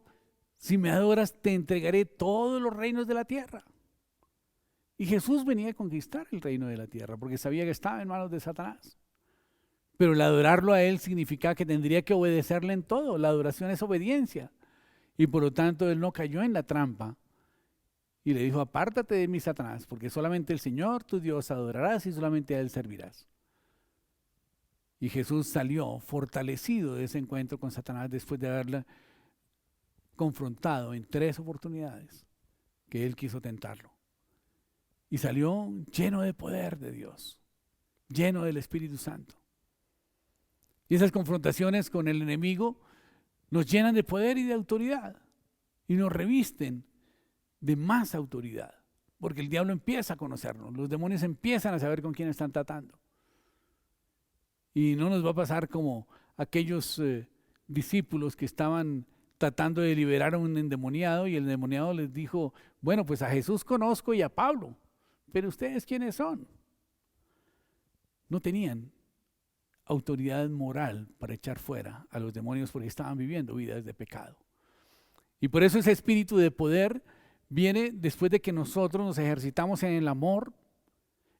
si me adoras te entregaré todos los reinos de la tierra. Y Jesús venía a conquistar el reino de la tierra porque sabía que estaba en manos de Satanás. Pero el adorarlo a Él significa que tendría que obedecerle en todo. La adoración es obediencia. Y por lo tanto Él no cayó en la trampa. Y le dijo, apártate de mí, Satanás, porque solamente el Señor tu Dios adorarás y solamente a Él servirás. Y Jesús salió fortalecido de ese encuentro con Satanás después de haberle confrontado en 3 oportunidades que Él quiso tentarlo. Y salió lleno de poder de Dios, lleno del Espíritu Santo. Y esas confrontaciones con el enemigo nos llenan de poder y de autoridad y nos revisten de más autoridad, porque el diablo empieza a conocernos, los demonios empiezan a saber con quién están tratando. Y no nos va a pasar como aquellos discípulos que estaban tratando de liberar a un endemoniado y el endemoniado les dijo, bueno, pues a Jesús conozco y a Pablo, pero ¿ustedes quiénes son? No tenían autoridad moral para echar fuera a los demonios porque estaban viviendo vidas de pecado. Y por eso ese espíritu de poder viene después de que nosotros nos ejercitamos en el amor,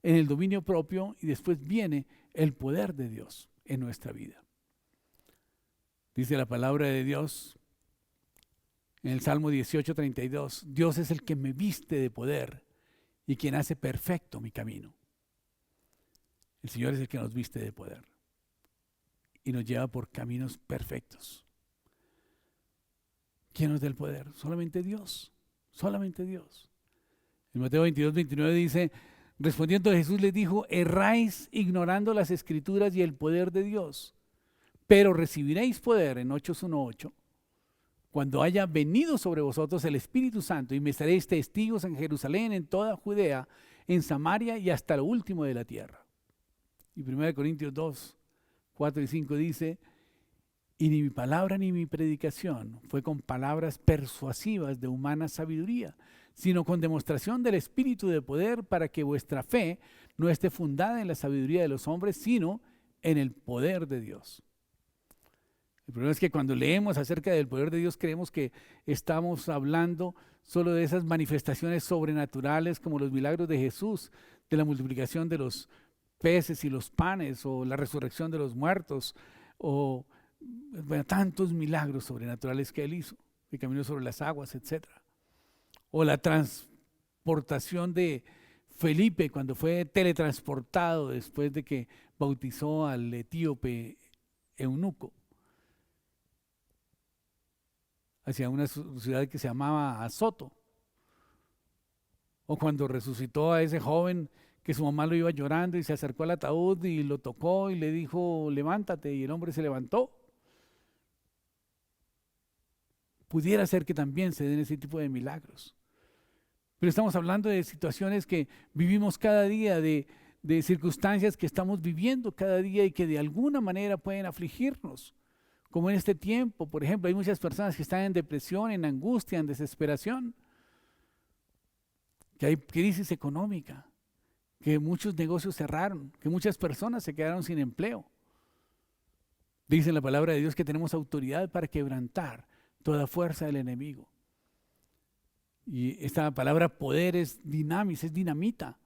en el dominio propio, y después viene el poder de Dios en nuestra vida. Dice la palabra de Dios en el Salmo 18:32, Dios es el que me viste de poder y quien hace perfecto mi camino. El Señor es el que nos viste de poder y nos lleva por caminos perfectos. ¿Quién nos da el poder? Solamente Dios, solamente Dios. En Mateo 22:29 dice, respondiendo Jesús les dijo, erráis ignorando las Escrituras y el poder de Dios, pero recibiréis poder, en Hechos 1:8, cuando haya venido sobre vosotros el Espíritu Santo y me seréis testigos en Jerusalén, en toda Judea, en Samaria y hasta lo último de la tierra. Y 1 Corintios 2:4-5 dice, y ni mi palabra ni mi predicación fue con palabras persuasivas de humana sabiduría, sino con demostración del Espíritu de poder, para que vuestra fe no esté fundada en la sabiduría de los hombres, sino en el poder de Dios. El problema es que cuando leemos acerca del poder de Dios creemos que estamos hablando solo de esas manifestaciones sobrenaturales como los milagros de Jesús, de la multiplicación de los peces y los panes, o la resurrección de los muertos, o tantos milagros sobrenaturales que Él hizo, que caminó sobre las aguas, etc. O la transportación de Felipe cuando fue teletransportado después de que bautizó al etíope eunuco hacia una ciudad que se llamaba Azoto. O cuando resucitó a ese joven que su mamá lo iba llorando y se acercó al ataúd y lo tocó y le dijo, levántate, y el hombre se levantó. Pudiera ser que también se den ese tipo de milagros. Pero estamos hablando de situaciones que vivimos cada día, de circunstancias que estamos viviendo cada día y que de alguna manera pueden afligirnos. Como en este tiempo, por ejemplo, hay muchas personas que están en depresión, en angustia, en desesperación, que hay crisis económica, que muchos negocios cerraron, que muchas personas se quedaron sin empleo. Dice en la palabra de Dios que tenemos autoridad para quebrantar toda fuerza del enemigo. Y esta palabra poder es dinamis, es dinamita.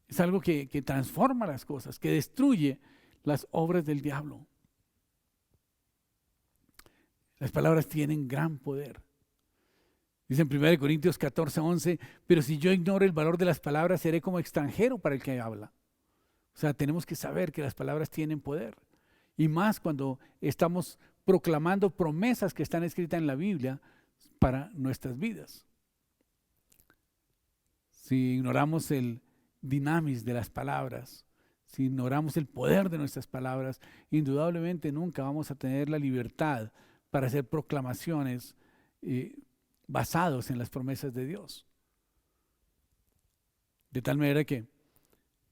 Es algo que transforma las cosas, que destruye las obras del diablo. Las palabras tienen gran poder. Dice en 1 Corintios 14:11, pero si yo ignoro el valor de las palabras, seré como extranjero para el que habla. O sea, tenemos que saber que las palabras tienen poder. Y más cuando estamos proclamando promesas que están escritas en la Biblia para nuestras vidas. Si ignoramos el dinamis de las palabras, si ignoramos el poder de nuestras palabras, indudablemente nunca vamos a tener la libertad para hacer proclamaciones basados en las promesas de Dios. De tal manera que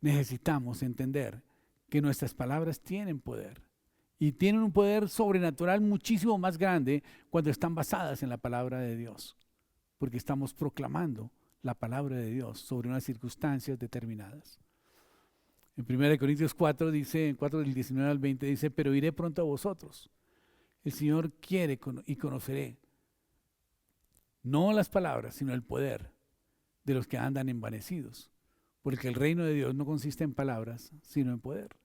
necesitamos entender que nuestras palabras tienen poder y tienen un poder sobrenatural muchísimo más grande cuando están basadas en la palabra de Dios, porque estamos proclamando la palabra de Dios sobre unas circunstancias determinadas. En 1 Corintios 4 dice, en 4 del 19 al 20 dice, pero iré pronto a vosotros. El Señor quiere y conoceré no las palabras, sino el poder de los que andan envanecidos, porque el reino de Dios no consiste en palabras, sino en poder.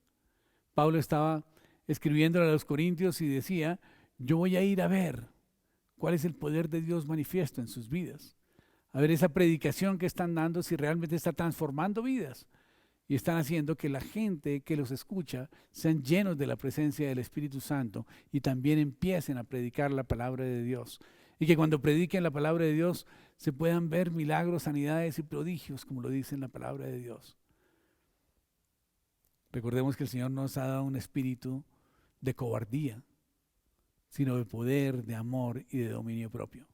Pablo estaba escribiéndole a los corintios y decía, yo voy a ir a ver cuál es el poder de Dios manifiesto en sus vidas, a ver esa predicación que están dando, si realmente está transformando vidas y están haciendo que la gente que los escucha sean llenos de la presencia del Espíritu Santo y también empiecen a predicar la palabra de Dios. Y que cuando prediquen la palabra de Dios se puedan ver milagros, sanidades y prodigios, como lo dice en la palabra de Dios. Recordemos que el Señor nos ha dado un espíritu de cobardía, sino de poder, de amor y de dominio propio.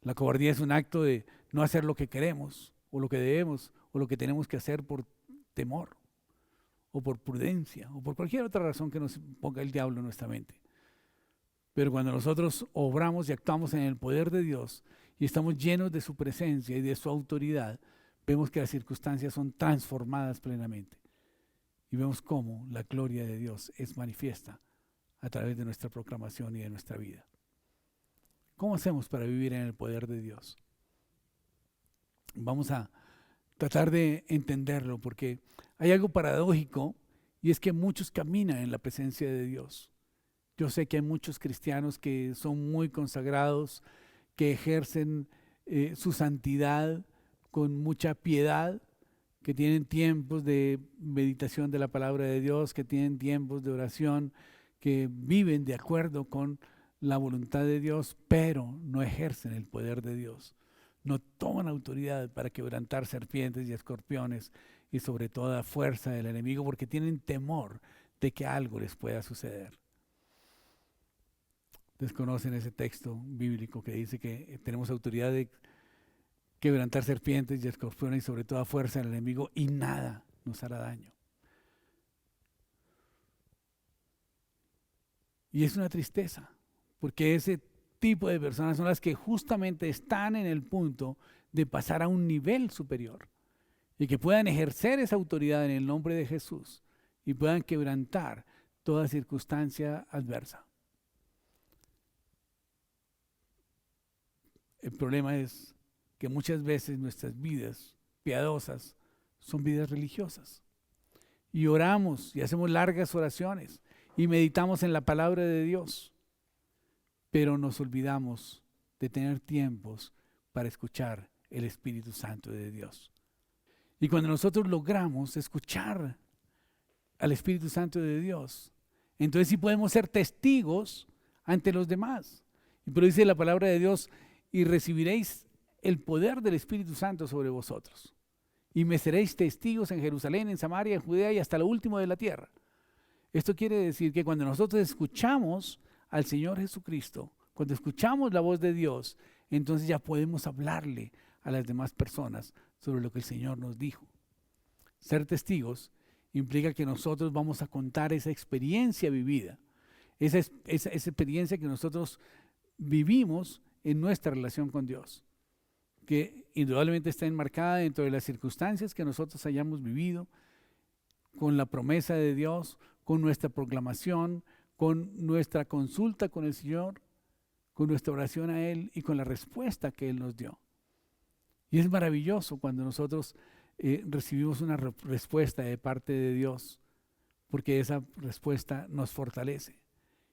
La cobardía es un acto de no hacer lo que queremos, o lo que debemos, o lo que tenemos que hacer por temor, o por prudencia, o por cualquier otra razón que nos ponga el diablo en nuestra mente. Pero cuando nosotros obramos y actuamos en el poder de Dios y estamos llenos de su presencia y de su autoridad, vemos que las circunstancias son transformadas plenamente. Y vemos cómo la gloria de Dios es manifiesta a través de nuestra proclamación y de nuestra vida. ¿Cómo hacemos para vivir en el poder de Dios? Vamos a tratar de entenderlo, porque hay algo paradójico, y es que muchos caminan en la presencia de Dios. Yo sé que hay muchos cristianos que son muy consagrados, que ejercen su santidad con mucha piedad, que tienen tiempos de meditación de la palabra de Dios, que tienen tiempos de oración, que viven de acuerdo con la voluntad de Dios, pero no ejercen el poder de Dios. No toman autoridad para quebrantar serpientes y escorpiones y sobre toda fuerza del enemigo, porque tienen temor de que algo les pueda suceder. Desconocen ese texto bíblico que dice que tenemos autoridad de quebrantar serpientes y escorpiones y sobre toda fuerza del enemigo y nada nos hará daño. Y es una tristeza, porque ese tipo de personas son las que justamente están en el punto de pasar a un nivel superior y que puedan ejercer esa autoridad en el nombre de Jesús y puedan quebrantar toda circunstancia adversa. El problema es que muchas veces nuestras vidas piadosas son vidas religiosas. Y oramos y hacemos largas oraciones y meditamos en la palabra de Dios, pero nos olvidamos de tener tiempos para escuchar el Espíritu Santo de Dios. Y cuando nosotros logramos escuchar al Espíritu Santo de Dios, entonces sí podemos ser testigos ante los demás. Y pero dice la palabra de Dios, y recibiréis el poder del Espíritu Santo sobre vosotros. Y me seréis testigos en Jerusalén, en Samaria, en Judea y hasta lo último de la tierra. Esto quiere decir que cuando nosotros escuchamos al Señor Jesucristo, cuando escuchamos la voz de Dios, entonces ya podemos hablarle a las demás personas sobre lo que el Señor nos dijo. Ser testigos implica que nosotros vamos a contar esa experiencia vivida, esa experiencia que nosotros vivimos en nuestra relación con Dios, que indudablemente está enmarcada dentro de las circunstancias que nosotros hayamos vivido, con la promesa de Dios, con nuestra proclamación, con nuestra consulta con el Señor, con nuestra oración a Él y con la respuesta que Él nos dio. Y es maravilloso cuando nosotros recibimos una respuesta de parte de Dios, porque esa respuesta nos fortalece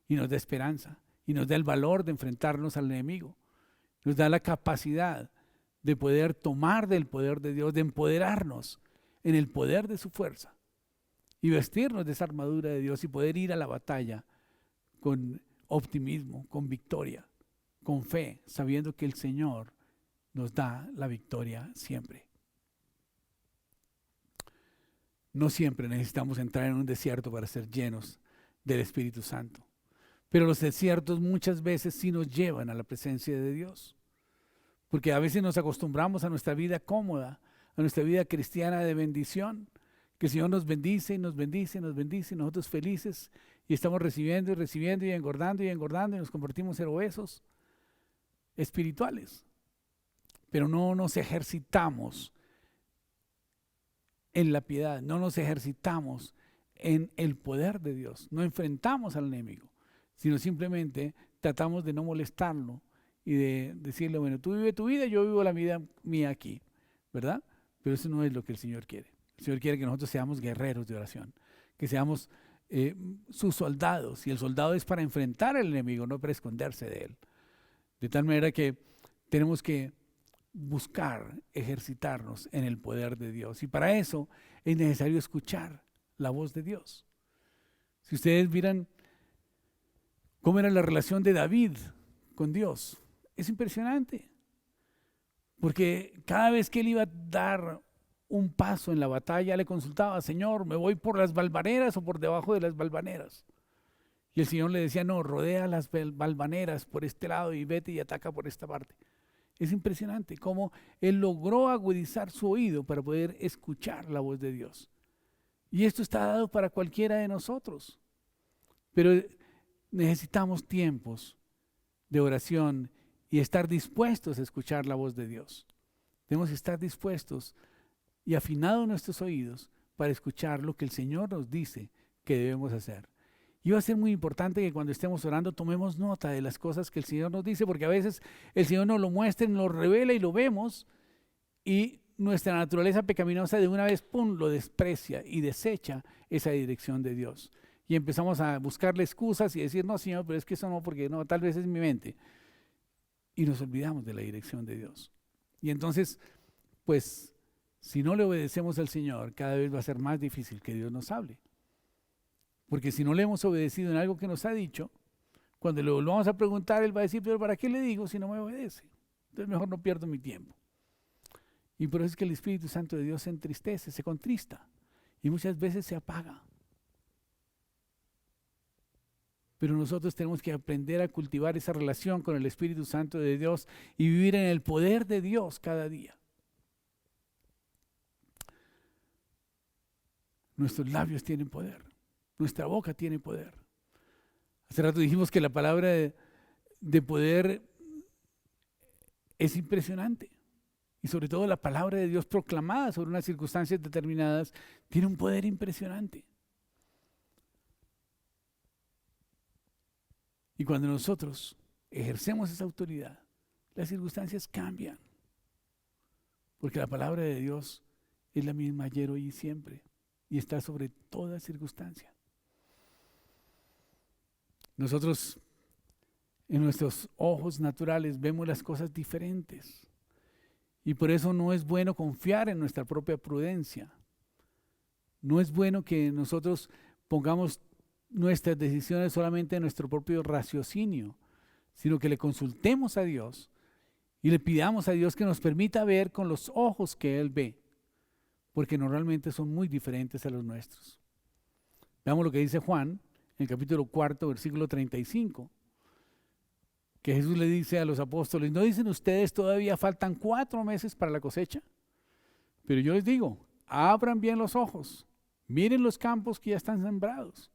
y nos da esperanza y nos da el valor de enfrentarnos al enemigo, nos da la capacidad de poder tomar del poder de Dios, de empoderarnos en el poder de su fuerza y vestirnos de esa armadura de Dios y poder ir a la batalla con optimismo, con victoria, con fe, sabiendo que el Señor nos da la victoria siempre. No siempre necesitamos entrar en un desierto para ser llenos del Espíritu Santo, pero los desiertos muchas veces sí nos llevan a la presencia de Dios, porque a veces nos acostumbramos a nuestra vida cómoda, a nuestra vida cristiana de bendición, que el Señor nos bendice y nos bendice y nos bendice y nosotros felices y estamos recibiendo y recibiendo y engordando y nos convertimos en obesos espirituales, pero no nos ejercitamos en la piedad, no nos ejercitamos en el poder de Dios, no enfrentamos al enemigo, sino simplemente tratamos de no molestarlo y de decirle, bueno, tú vive tu vida, yo vivo la vida mía aquí, ¿verdad? Pero eso no es lo que el Señor quiere. El Señor quiere que nosotros seamos guerreros de oración, que seamos sus soldados, y el soldado es para enfrentar al enemigo, no para esconderse de él. De tal manera que tenemos que buscar ejercitarnos en el poder de Dios, y para eso es necesario escuchar la voz de Dios. Si ustedes miran cómo era la relación de David con Dios, es impresionante, porque cada vez que él iba a dar un paso en la batalla, le consultaba, Señor, ¿me voy por las balvaneras o por debajo de las balvaneras? Y el Señor le decía, no, rodea las balvaneras por este lado y vete y ataca por esta parte. Es impresionante cómo él logró agudizar su oído para poder escuchar la voz de Dios. Y esto está dado para cualquiera de nosotros. Pero necesitamos tiempos de oración y estar dispuestos a escuchar la voz de Dios. Tenemos que estar dispuestos y afinados nuestros oídos para escuchar lo que el Señor nos dice que debemos hacer. Y va a ser muy importante que cuando estemos orando tomemos nota de las cosas que el Señor nos dice, porque a veces el Señor nos lo muestra, nos lo revela y lo vemos, y nuestra naturaleza pecaminosa de una vez, ¡pum!, lo desprecia y desecha esa dirección de Dios. Y empezamos a buscarle excusas y decir, no, Señor, pero es que eso no, porque no, tal vez es mi mente. Y nos olvidamos de la dirección de Dios. Y entonces, pues, si no le obedecemos al Señor, cada vez va a ser más difícil que Dios nos hable. Porque si no le hemos obedecido en algo que nos ha dicho, cuando le volvamos a preguntar, Él va a decir, pero ¿para qué le digo si no me obedece? Entonces mejor no pierdo mi tiempo. Y por eso es que el Espíritu Santo de Dios se entristece, se contrista y muchas veces se apaga. Pero nosotros tenemos que aprender a cultivar esa relación con el Espíritu Santo de Dios y vivir en el poder de Dios cada día. Nuestros labios tienen poder, nuestra boca tiene poder. Hace rato dijimos que la palabra de poder es impresionante. Y sobre todo la palabra de Dios proclamada sobre unas circunstancias determinadas tiene un poder impresionante. Y cuando nosotros ejercemos esa autoridad, las circunstancias cambian. Porque la palabra de Dios es la misma ayer, hoy y siempre. Y está sobre toda circunstancia. Nosotros en nuestros ojos naturales vemos las cosas diferentes. Y por eso no es bueno confiar en nuestra propia prudencia. No es bueno que nosotros pongamos nuestras decisiones solamente en nuestro propio raciocinio, sino que le consultemos a Dios y le pidamos a Dios que nos permita ver con los ojos que Él ve, porque normalmente son muy diferentes a los nuestros. Veamos lo que dice Juan en el capítulo 4, versículo 35. Que Jesús le dice a los apóstoles, ¿no dicen ustedes todavía faltan 4 meses para la cosecha? Pero yo les digo, abran bien los ojos, miren los campos que ya están sembrados.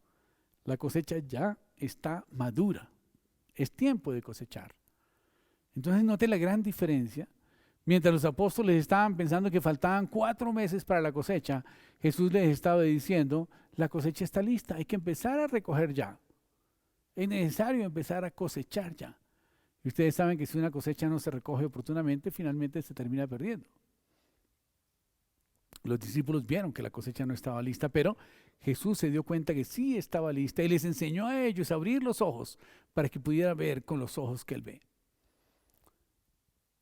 La cosecha ya está madura, es tiempo de cosechar. Entonces note la gran diferencia. Mientras los apóstoles estaban pensando que faltaban 4 meses para la cosecha, Jesús les estaba diciendo, la cosecha está lista, hay que empezar a recoger ya. Es necesario empezar a cosechar ya. Y ustedes saben que si una cosecha no se recoge oportunamente, finalmente se termina perdiendo. Los discípulos vieron que la cosecha no estaba lista, pero Jesús se dio cuenta que sí estaba lista y les enseñó a ellos a abrir los ojos para que pudieran ver con los ojos que Él ve.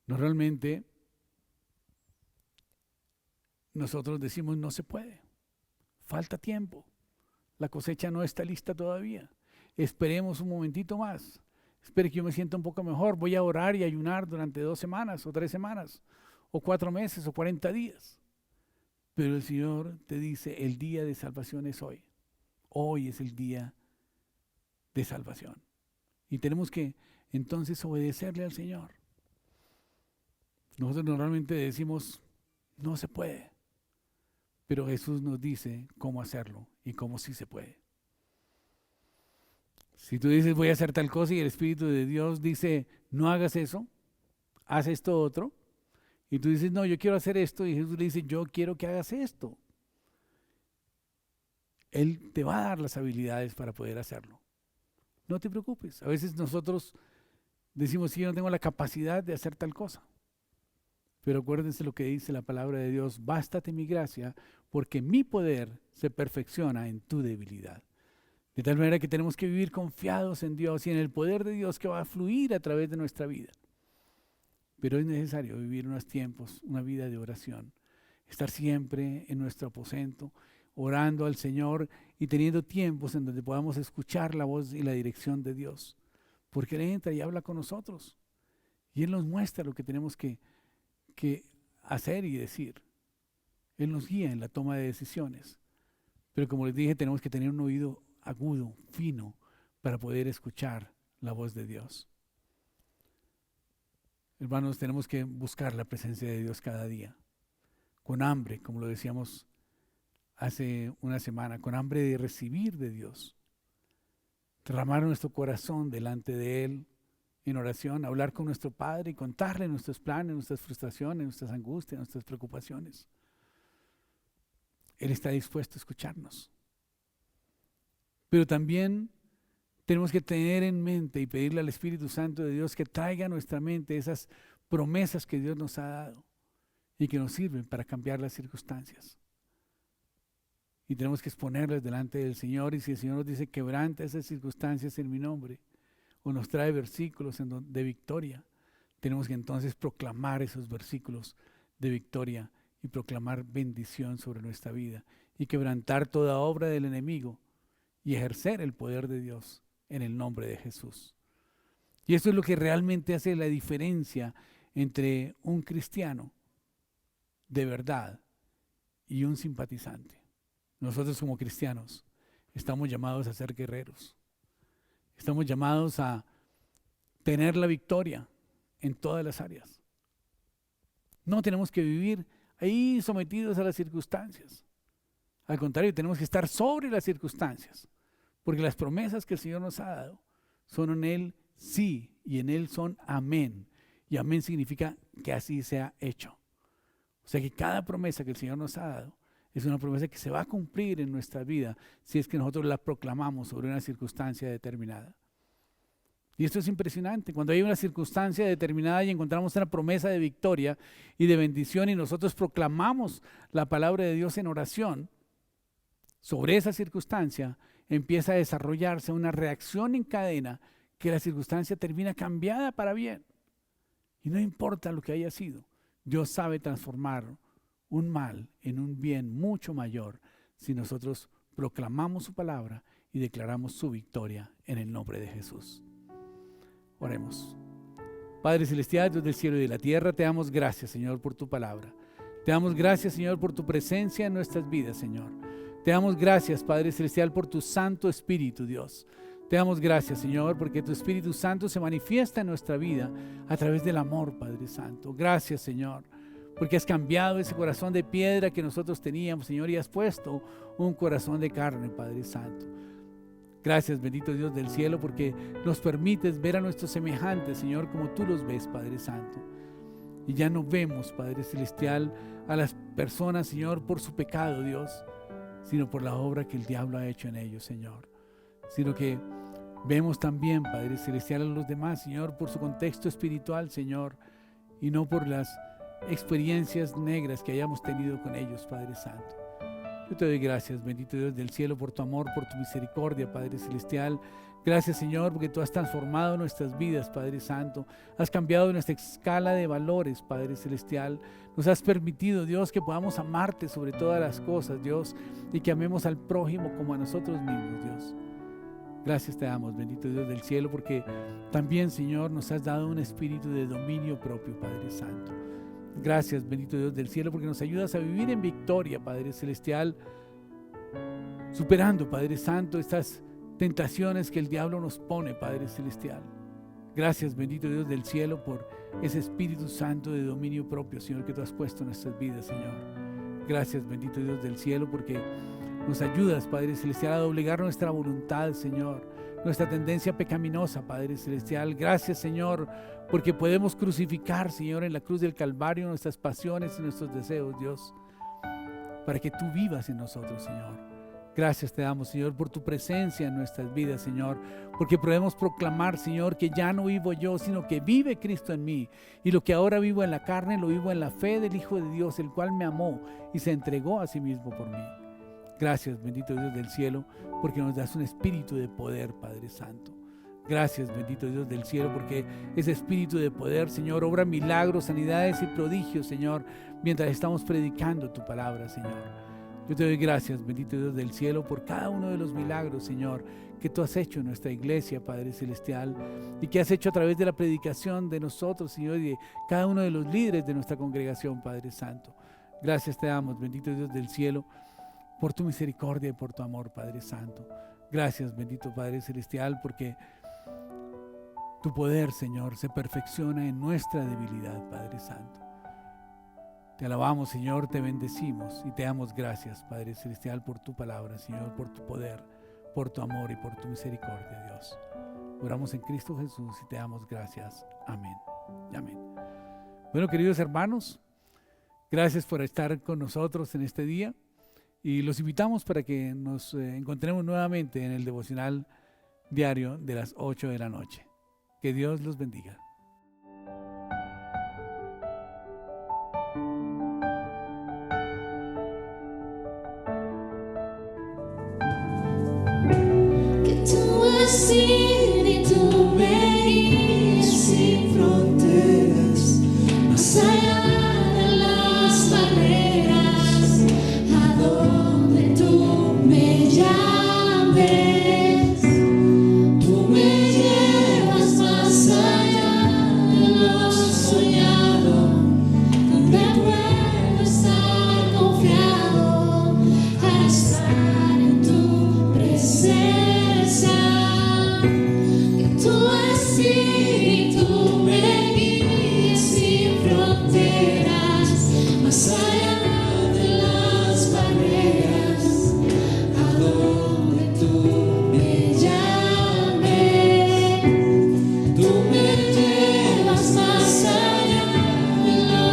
Normalmente nosotros decimos no se puede, falta tiempo, la cosecha no está lista todavía, esperemos un momentito más. Espere que yo me sienta un poco mejor, voy a orar y ayunar durante 2 semanas o 3 semanas o 4 meses o 40 días. Pero el Señor te dice, el día de salvación es hoy. Hoy es el día de salvación. Y tenemos que entonces obedecerle al Señor. Nosotros normalmente decimos, no se puede. Pero Jesús nos dice cómo hacerlo y cómo sí se puede. Si tú dices voy a hacer tal cosa y el Espíritu de Dios dice no hagas eso, haz esto otro, y tú dices no, yo quiero hacer esto, y Jesús le dice yo quiero que hagas esto, Él te va a dar las habilidades para poder hacerlo. No te preocupes. A veces nosotros decimos sí, yo no tengo la capacidad de hacer tal cosa, pero acuérdense lo que dice la palabra de Dios, bástate mi gracia porque mi poder se perfecciona en tu debilidad. De tal manera que tenemos que vivir confiados en Dios y en el poder de Dios que va a fluir a través de nuestra vida. Pero es necesario vivir unos tiempos, una vida de oración. Estar siempre en nuestro aposento, orando al Señor y teniendo tiempos en donde podamos escuchar la voz y la dirección de Dios. Porque Él entra y habla con nosotros. Y Él nos muestra lo que tenemos que hacer y decir. Él nos guía en la toma de decisiones. Pero como les dije, tenemos que tener un oído agudo, fino, para poder escuchar la voz de Dios. Hermanos, tenemos que buscar la presencia de Dios cada día, con hambre, como lo decíamos hace una semana, con hambre de recibir de Dios, derramar nuestro corazón delante de Él en oración, hablar con nuestro Padre y contarle nuestros planes, nuestras frustraciones, nuestras angustias, nuestras preocupaciones. Él está dispuesto a escucharnos. Pero también tenemos que tener en mente y pedirle al Espíritu Santo de Dios que traiga a nuestra mente esas promesas que Dios nos ha dado y que nos sirven para cambiar las circunstancias. Y tenemos que exponerlas delante del Señor, y si el Señor nos dice quebranta esas circunstancias en mi nombre, o nos trae versículos de victoria, tenemos que entonces proclamar esos versículos de victoria y proclamar bendición sobre nuestra vida y quebrantar toda obra del enemigo y ejercer el poder de Dios en el nombre de Jesús. Y esto es lo que realmente hace la diferencia entre un cristiano de verdad y un simpatizante. Nosotros como cristianos estamos llamados a ser guerreros. Estamos llamados a tener la victoria en todas las áreas. No tenemos que vivir ahí sometidos a las circunstancias. Al contrario, tenemos que estar sobre las circunstancias, porque las promesas que el Señor nos ha dado son en Él sí y en Él son amén. Y amén significa que así sea hecho. O sea que cada promesa que el Señor nos ha dado es una promesa que se va a cumplir en nuestra vida si es que nosotros la proclamamos sobre una circunstancia determinada. Y esto es impresionante. Cuando hay una circunstancia determinada y encontramos una promesa de victoria y de bendición y nosotros proclamamos la palabra de Dios en oración sobre esa circunstancia, empieza a desarrollarse una reacción en cadena que la circunstancia termina cambiada para bien. Y no importa lo que haya sido, Dios sabe transformar un mal en un bien mucho mayor si nosotros proclamamos su palabra y declaramos su victoria en el nombre de Jesús. Oremos. Padre celestial, Dios del cielo y de la tierra, te damos gracias, Señor, por tu palabra. Te damos gracias, Señor, por tu presencia en nuestras vidas, Señor. Te damos gracias, Padre celestial, por tu Santo Espíritu, Dios. Te damos gracias, Señor, porque tu Espíritu Santo se manifiesta en nuestra vida a través del amor, Padre Santo. Gracias, Señor, porque has cambiado ese corazón de piedra que nosotros teníamos, Señor, y has puesto un corazón de carne, Padre Santo. Gracias, bendito Dios del cielo, porque nos permites ver a nuestros semejantes, Señor, como tú los ves, Padre Santo. Y ya no vemos, Padre Celestial, a las personas, Señor, por su pecado, Dios, sino por la obra que el diablo ha hecho en ellos, Señor. Sino que vemos también, Padre Celestial, a los demás, Señor, por su contexto espiritual, Señor, y no por las experiencias negras que hayamos tenido con ellos, Padre Santo. Yo te doy gracias, bendito Dios del cielo, por tu amor, por tu misericordia, Padre Celestial. Gracias, Señor, porque tú has transformado nuestras vidas, Padre Santo. Has cambiado nuestra escala de valores, Padre Celestial. Nos has permitido, Dios, que podamos amarte sobre todas las cosas, Dios, y que amemos al prójimo como a nosotros mismos, Dios. Gracias te damos, bendito Dios del cielo, porque también, Señor, nos has dado un espíritu de dominio propio, Padre Santo. Gracias, bendito Dios del cielo, porque nos ayudas a vivir en victoria, Padre Celestial, superando, Padre Santo, estas tentaciones que el diablo nos pone, Padre Celestial. Gracias, bendito Dios del cielo, por ese Espíritu Santo de dominio propio, Señor, que tú has puesto en nuestras vidas, Señor. Gracias, bendito Dios del cielo, porque nos ayudas, Padre Celestial, a doblegar nuestra voluntad, Señor, nuestra tendencia pecaminosa, Padre Celestial. Gracias, Señor, porque podemos crucificar, Señor, en la cruz del Calvario nuestras pasiones y nuestros deseos, Dios, para que tú vivas en nosotros, Señor. Gracias te damos, Señor, por tu presencia en nuestras vidas, Señor, porque podemos proclamar, Señor, que ya no vivo yo, sino que vive Cristo en mí. Y lo que ahora vivo en la carne, lo vivo en la fe del Hijo de Dios, el cual me amó y se entregó a sí mismo por mí. Gracias, bendito Dios del cielo, porque nos das un espíritu de poder, Padre Santo. Gracias, bendito Dios del cielo, porque ese espíritu de poder, Señor, obra milagros, sanidades y prodigios, Señor, mientras estamos predicando tu palabra, Señor. Yo te doy gracias, bendito Dios del cielo, por cada uno de los milagros, Señor, que tú has hecho en nuestra iglesia, Padre Celestial, y que has hecho a través de la predicación de nosotros, Señor, y de cada uno de los líderes de nuestra congregación, Padre Santo. Gracias te damos, bendito Dios del cielo, por tu misericordia y por tu amor, Padre Santo. Gracias, bendito Padre Celestial, porque tu poder, Señor, se perfecciona en nuestra debilidad, Padre Santo. Te alabamos, Señor, te bendecimos y te damos gracias, Padre Celestial, por tu palabra, Señor, por tu poder, por tu amor y por tu misericordia, Dios. Oramos en Cristo Jesús y te damos gracias. Amén. Amén. Bueno, queridos hermanos, gracias por estar con nosotros en este día y los invitamos para que nos encontremos nuevamente en el devocional diario de las 8 de la noche. Que Dios los bendiga. Espíritu me guíe sin fronteras, más allá de las barreras, a donde tú me llames. Tú me llevas más allá de lo soñado, donde puedo estar confiado al estar en tu presencia. Tu Espíritu me guíe sin fronteras, más allá de las barreras, a donde tú me llames. Tú me llevas más allá de lo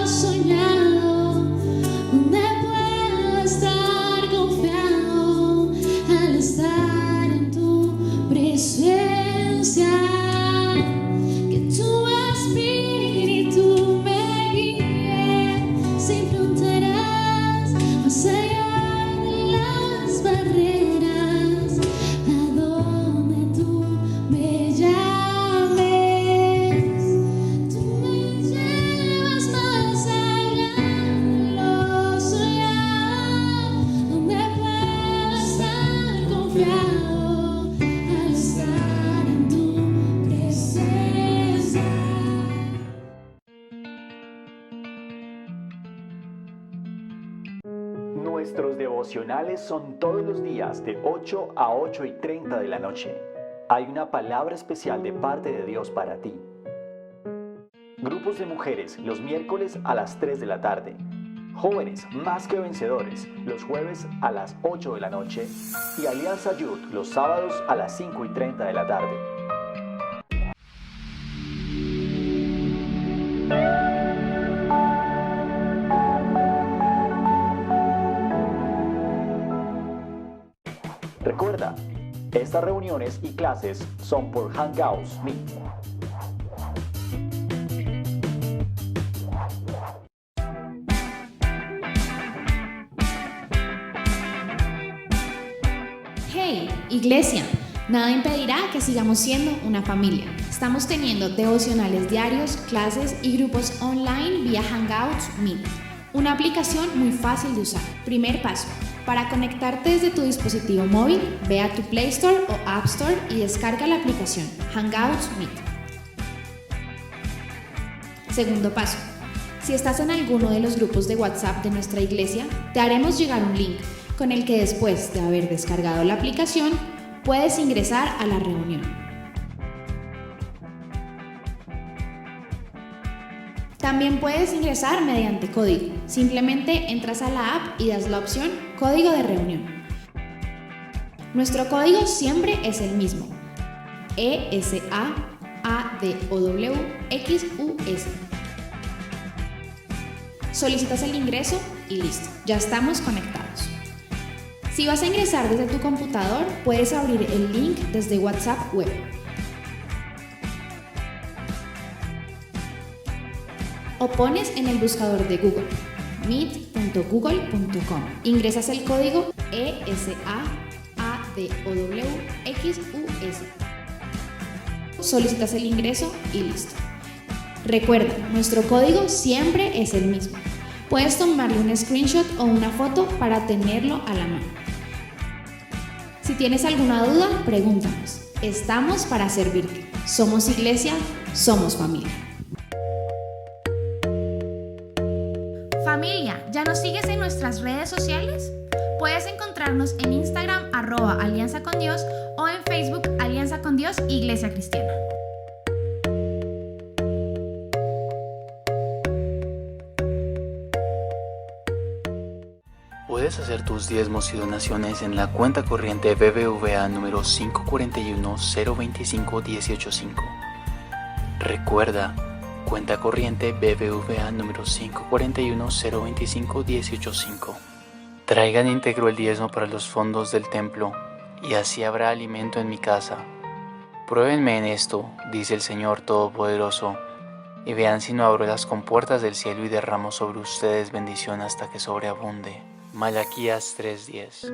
soñado, donde puedo estar confiado al estar en tu presencia. Nuestros devocionales son todos los días de 8 a 8:30 de la noche. Hay una palabra especial de parte de Dios para ti. Grupos de mujeres los miércoles a las 3 de la tarde. Jóvenes más que vencedores los jueves a las 8 de la noche. Y Alianza Youth los sábados a las 5:30 de la tarde. Recuerda, estas reuniones y clases son por Hangouts Meet. Hey, iglesia, nada impedirá que sigamos siendo una familia. Estamos teniendo devocionales diarios, clases y grupos online vía Hangouts Meet. Una aplicación muy fácil de usar. Primer paso. Para conectarte desde tu dispositivo móvil, ve a tu Play Store o App Store y descarga la aplicación Hangouts Meet. Segundo paso. Si estás en alguno de los grupos de WhatsApp de nuestra iglesia, te haremos llegar un link con el que después de haber descargado la aplicación, puedes ingresar a la reunión. También puedes ingresar mediante código. Simplemente entras a la app y das la opción Código de reunión. Nuestro código siempre es el mismo: ESAADY. Solicitas el ingreso y listo, ya estamos conectados. Si vas a ingresar desde tu computador, puedes abrir el link desde WhatsApp web. O pones en el buscador de Google meet.google.com. Ingresas el código ESAADOWXUS. Solicitas el ingreso y listo. Recuerda, nuestro código siempre es el mismo. Puedes tomarle un screenshot o una foto para tenerlo a la mano. Si tienes alguna duda, pregúntanos. Estamos para servirte. Somos iglesia, somos familia. Familia, ¿ya nos sigues en nuestras redes sociales? Puedes encontrarnos en Instagram @Alianza con Dios o en Facebook Alianza con Dios Iglesia Cristiana. Puedes hacer tus diezmos y donaciones en la cuenta corriente BBVA número 541-025-185. Recuerda, cuenta corriente BBVA número 541-025-185. Traigan íntegro el diezmo para los fondos del templo, y así habrá alimento en mi casa. Pruébenme en esto, dice el Señor Todopoderoso, y vean si no abro las compuertas del cielo y derramo sobre ustedes bendición hasta que sobreabunde. Malaquías 3:10.